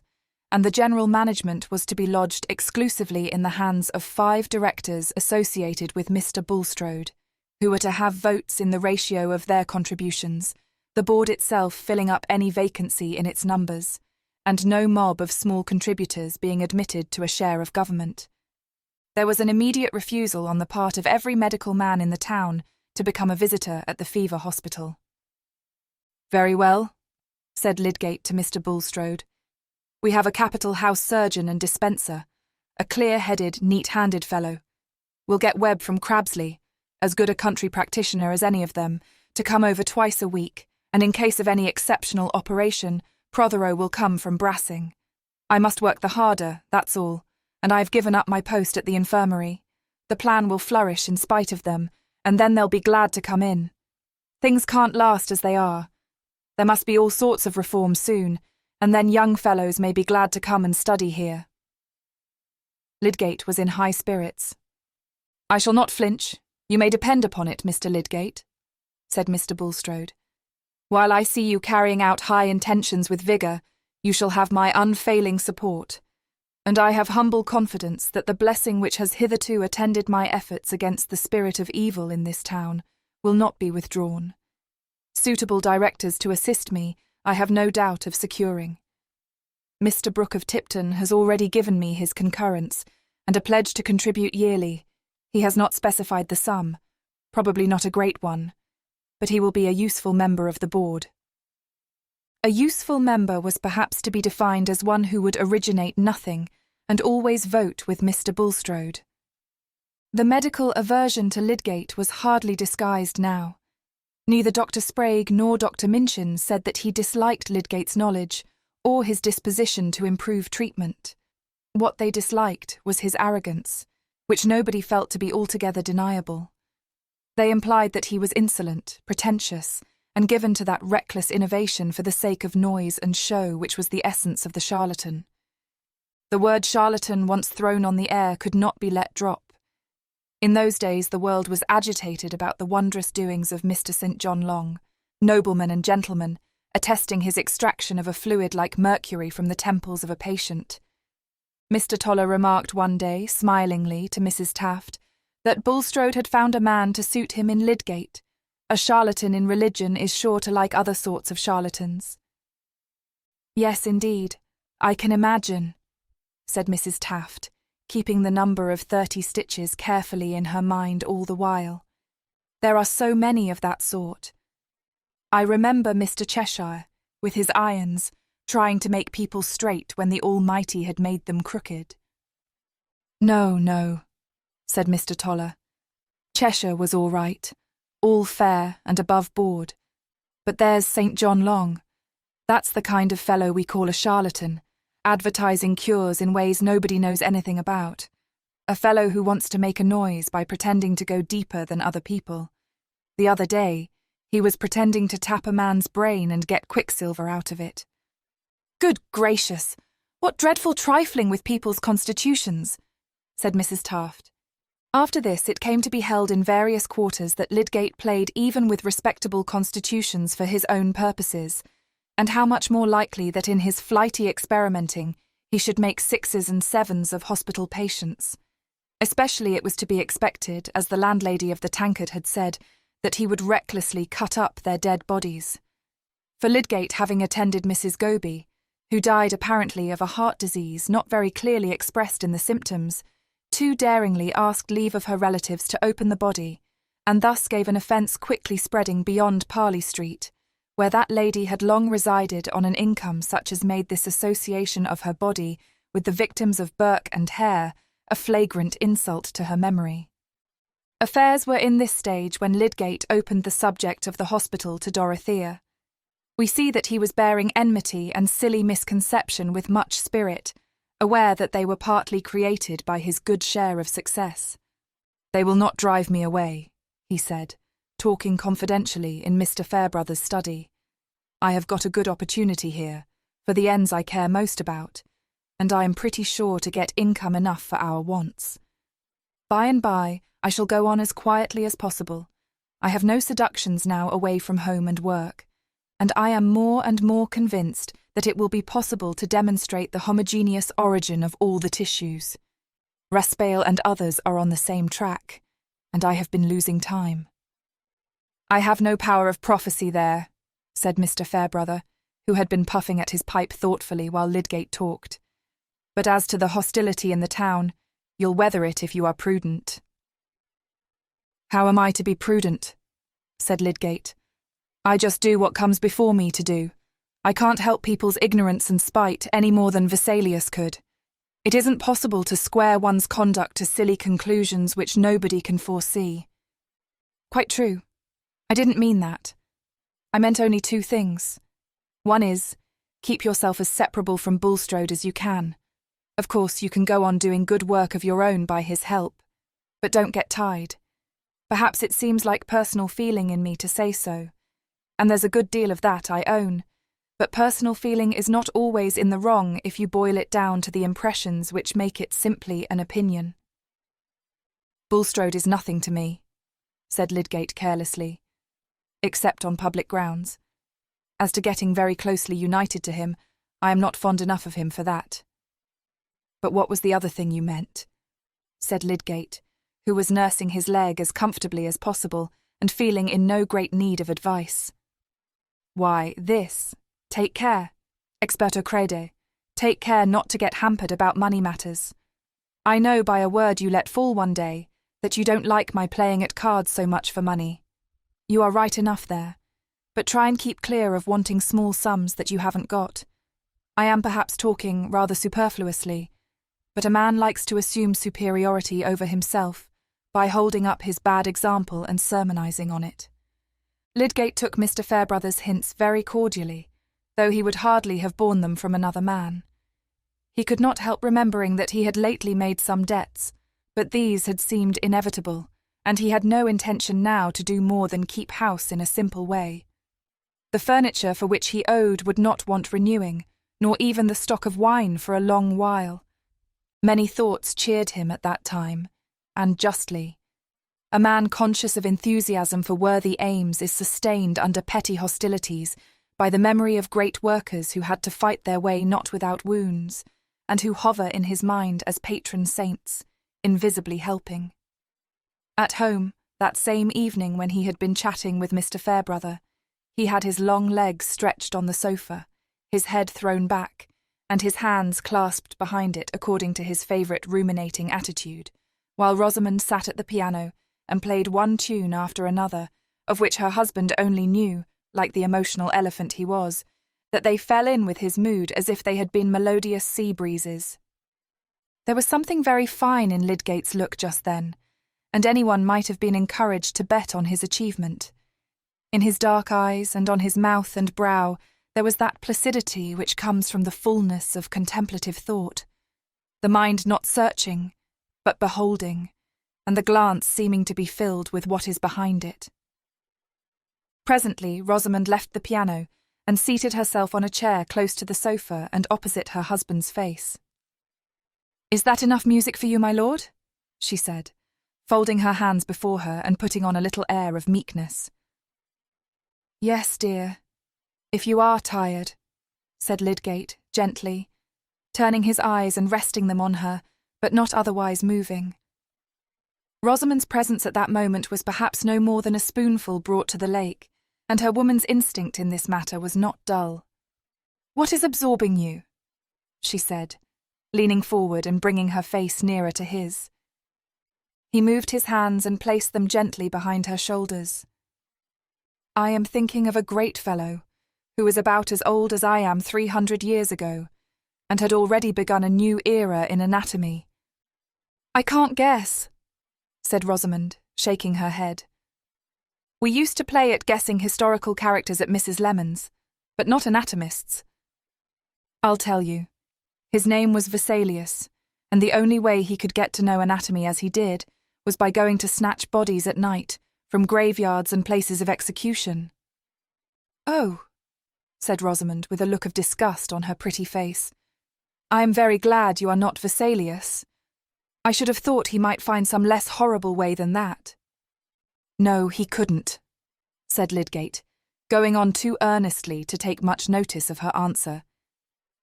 and the general management was to be lodged exclusively in the hands of 5 directors associated with Mr. Bulstrode, who were to have votes in the ratio of their contributions, the board itself filling up any vacancy in its numbers, and no mob of small contributors being admitted to a share of government. There was an immediate refusal on the part of every medical man in the town to become a visitor at the fever hospital. "Very well," said Lydgate to Mr. Bulstrode. "We have a capital house surgeon and dispenser, a clear-headed, neat-handed fellow. We'll get Webb from Crabsley, as good a country practitioner as any of them, to come over twice a week, and in case of any exceptional operation, Prothero will come from Brassing. I must work the harder, that's all, and I have given up my post at the infirmary. The plan will flourish in spite of them, and then they'll be glad to come in. Things can't last as they are. There must be all sorts of reforms soon, and then young fellows may be glad to come and study here." Lydgate was in high spirits. "I shall not flinch, you may depend upon it, Mr. Lydgate," said Mr. Bulstrode. "While I see you carrying out high intentions with vigour, you shall have my unfailing support, and I have humble confidence that the blessing which has hitherto attended my efforts against the spirit of evil in this town will not be withdrawn. Suitable directors to assist me I have no doubt of securing. Mr. Brooke of Tipton has already given me his concurrence, and a pledge to contribute yearly. He has not specified the sum, probably not a great one, but he will be a useful member of the board." A useful member was perhaps to be defined as one who would originate nothing and always vote with Mr. Bulstrode. The medical aversion to Lydgate was hardly disguised now. Neither Dr. Sprague nor Dr. Minchin said that he disliked Lydgate's knowledge or his disposition to improve treatment. What they disliked was his arrogance, which nobody felt to be altogether deniable. They implied that he was insolent, pretentious, and given to that reckless innovation for the sake of noise and show which was the essence of the charlatan. The word charlatan once thrown on the air could not be let drop. In those days the world was agitated about the wondrous doings of Mr. St. John Long, nobleman and gentleman, attesting his extraction of a fluid like mercury from the temples of a patient. Mr. Toller remarked one day, smilingly, to Mrs. Taft, that Bulstrode had found a man to suit him in Lydgate. A charlatan in religion is sure to like other sorts of charlatans. Yes, indeed, I can imagine, said Mrs. Taft, keeping the number of 30 stitches carefully in her mind all the while. There are so many of that sort. I remember Mr. Cheshire, with his irons, trying to make people straight when the Almighty had made them crooked. No, said Mr. Toller. Cheshire was all right, all fair and above board. But there's St. John Long. That's the kind of fellow we call a charlatan, advertising cures in ways nobody knows anything about. A fellow who wants to make a noise by pretending to go deeper than other people. The other day, he was pretending to tap a man's brain and get quicksilver out of it. Good gracious, what dreadful trifling with people's constitutions, said Mrs. Taft. After this, it came to be held in various quarters that Lydgate played even with respectable constitutions for his own purposes, and how much more likely that in his flighty experimenting he should make 6s and 7s of hospital patients. Especially it was to be expected, as the landlady of the Tankard had said, that he would recklessly cut up their dead bodies. For Lydgate, having attended Mrs. Goby, who died apparently of a heart disease not very clearly expressed in the symptoms, too daringly asked leave of her relatives to open the body, and thus gave an offence quickly spreading beyond Parley Street, where that lady had long resided on an income such as made this association of her body with the victims of Burke and Hare a flagrant insult to her memory. Affairs were in this stage when Lydgate opened the subject of the hospital to Dorothea. We see that he was bearing enmity and silly misconception with much spirit, aware that they were partly created by his good share of success. "They will not drive me away," he said, talking confidentially in Mr. Fairbrother's study. "I have got a good opportunity here, for the ends I care most about, and I am pretty sure to get income enough for our wants. By and by, I shall go on as quietly as possible. I have no seductions now away from home and work, and I am more and more convinced that it will be possible to demonstrate the homogeneous origin of all the tissues. Raspail and others are on the same track, and I have been losing time." "I have no power of prophecy there," said Mr. Fairbrother, who had been puffing at his pipe thoughtfully while Lydgate talked. "But as to the hostility in the town, you'll weather it if you are prudent." "How am I to be prudent?" said Lydgate. "I just do what comes before me to do. I can't help people's ignorance and spite any more than Vesalius could. It isn't possible to square one's conduct to silly conclusions which nobody can foresee." "Quite true. I didn't mean that. I meant only 2 things. One is, keep yourself as separable from Bulstrode as you can. Of course, you can go on doing good work of your own by his help, but don't get tied. Perhaps it seems like personal feeling in me to say so, and there's a good deal of that, I own, but personal feeling is not always in the wrong if you boil it down to the impressions which make it simply an opinion." "Bulstrode is nothing to me," said Lydgate carelessly, "except on public grounds. As to getting very closely united to him, I am not fond enough of him for that." "But what was the other thing you meant?" said Lydgate, who was nursing his leg as comfortably as possible and feeling in no great need of advice. "Why, this. Take care. Experto crede. Take care not to get hampered about money matters. I know by a word you let fall one day that you don't like my playing at cards so much for money. You are right enough there, but try and keep clear of wanting small sums that you haven't got. I am perhaps talking rather superfluously, but a man likes to assume superiority over himself by holding up his bad example and sermonizing on it." Lydgate took Mr. Fairbrother's hints very cordially, though he would hardly have borne them from another man. He could not help remembering that he had lately made some debts, but these had seemed inevitable, and he had no intention now to do more than keep house in a simple way. The furniture for which he owed would not want renewing, nor even the stock of wine for a long while. Many thoughts cheered him at that time, and justly. A man conscious of enthusiasm for worthy aims is sustained under petty hostilities by the memory of great workers who had to fight their way not without wounds, and who hover in his mind as patron saints, invisibly helping. At home, that same evening when he had been chatting with Mr. Fairbrother, he had his long legs stretched on the sofa, his head thrown back, and his hands clasped behind it according to his favourite ruminating attitude, while Rosamond sat at the piano and played one tune after another, of which her husband only knew, like the emotional elephant he was, that they fell in with his mood as if they had been melodious sea breezes. There was something very fine in Lydgate's look just then, and anyone might have been encouraged to bet on his achievement. In his dark eyes and on his mouth and brow there was that placidity which comes from the fullness of contemplative thought, the mind not searching, but beholding, and the glance seeming to be filled with what is behind it. Presently Rosamond left the piano and seated herself on a chair close to the sofa and opposite her husband's face. "Is that enough music for you, my lord?" she said, folding her hands before her and putting on a little air of meekness. "Yes, dear, if you are tired," said Lydgate, gently, turning his eyes and resting them on her, but not otherwise moving. Rosamond's presence at that moment was perhaps no more than a spoonful brought to the lake, and her woman's instinct in this matter was not dull. "What is absorbing you?" she said, leaning forward and bringing her face nearer to his. He moved his hands and placed them gently behind her shoulders. "I am thinking of a great fellow, who was about as old as I am 300 years ago, and had already begun a new era in anatomy." "I can't guess," said Rosamond, shaking her head. "We used to play at guessing historical characters at Mrs. Lemon's, but not anatomists. I'll tell you. His name was Vesalius, and the only way he could get to know anatomy as he did was by going to snatch bodies at night from graveyards and places of execution." "Oh," said Rosamond with a look of disgust on her pretty face. "I am very glad you are not Vesalius. I should have thought he might find some less horrible way than that." "No, he couldn't," said Lydgate, going on too earnestly to take much notice of her answer.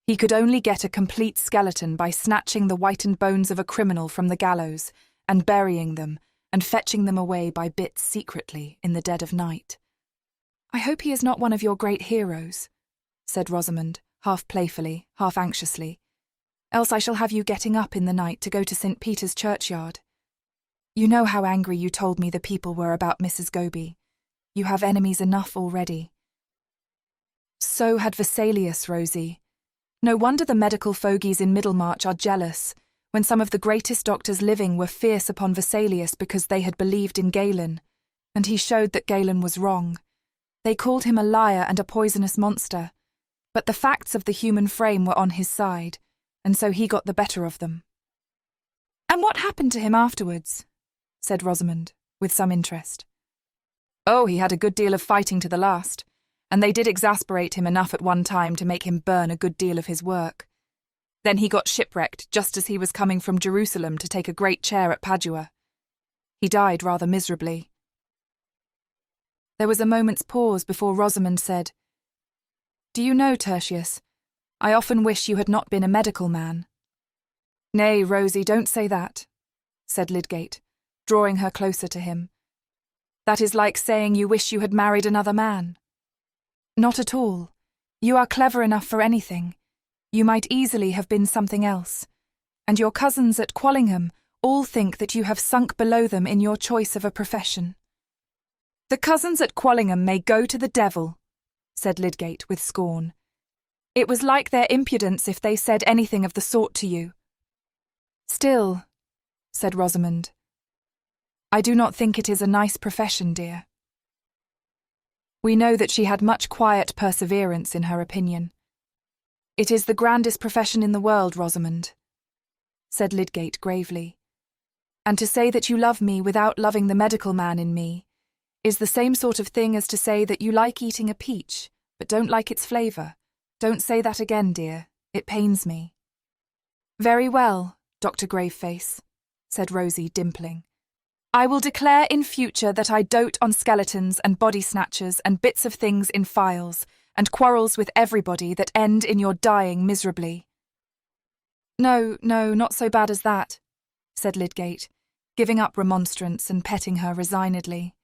"He could only get a complete skeleton by snatching the whitened bones of a criminal from the gallows and burying them and fetching them away by bits secretly in the dead of night." "I hope he is not one of your great heroes," said Rosamond, half playfully, half anxiously. "Else I shall have you getting up in the night to go to St. Peter's churchyard. You know how angry you told me the people were about Mrs. Goby. You have enemies enough already." "So had Vesalius, Rosie. No wonder the medical fogies in Middlemarch are jealous, when some of the greatest doctors living were fierce upon Vesalius because they had believed in Galen, and he showed that Galen was wrong. They called him a liar and a poisonous monster, but the facts of the human frame were on his side, and so he got the better of them." "And what happened to him afterwards?" said Rosamond, with some interest. "Oh, he had a good deal of fighting to the last, and they did exasperate him enough at one time to make him burn a good deal of his work. Then he got shipwrecked just as he was coming from Jerusalem to take a great chair at Padua. He died rather miserably." There was a moment's pause before Rosamond said, "Do you know, Tertius, I often wish you had not been a medical man." "Nay, Rosie, don't say that," said Lydgate, drawing her closer to him. "That is like saying you wish you had married another man." "Not at all. You are clever enough for anything. You might easily have been something else, and your cousins at Quallingham all think that you have sunk below them in your choice of a profession." "The cousins at Quallingham may go to the devil," said Lydgate with scorn. "It was like their impudence if they said anything of the sort to you." "Still," said Rosamond, "I do not think it is a nice profession, dear." We know that she had much quiet perseverance in her opinion. "It is the grandest profession in the world, Rosamond," said Lydgate gravely. "And to say that you love me without loving the medical man in me is the same sort of thing as to say that you like eating a peach, but don't like its flavour. Don't say that again, dear. It pains me." "Very well, Dr. Graveface," said Rosie, dimpling. "I will declare in future that I dote on skeletons and body snatchers and bits of things in files, and quarrels with everybody that end in your dying miserably." No, not so bad as that," said Lydgate, giving up remonstrance and petting her resignedly.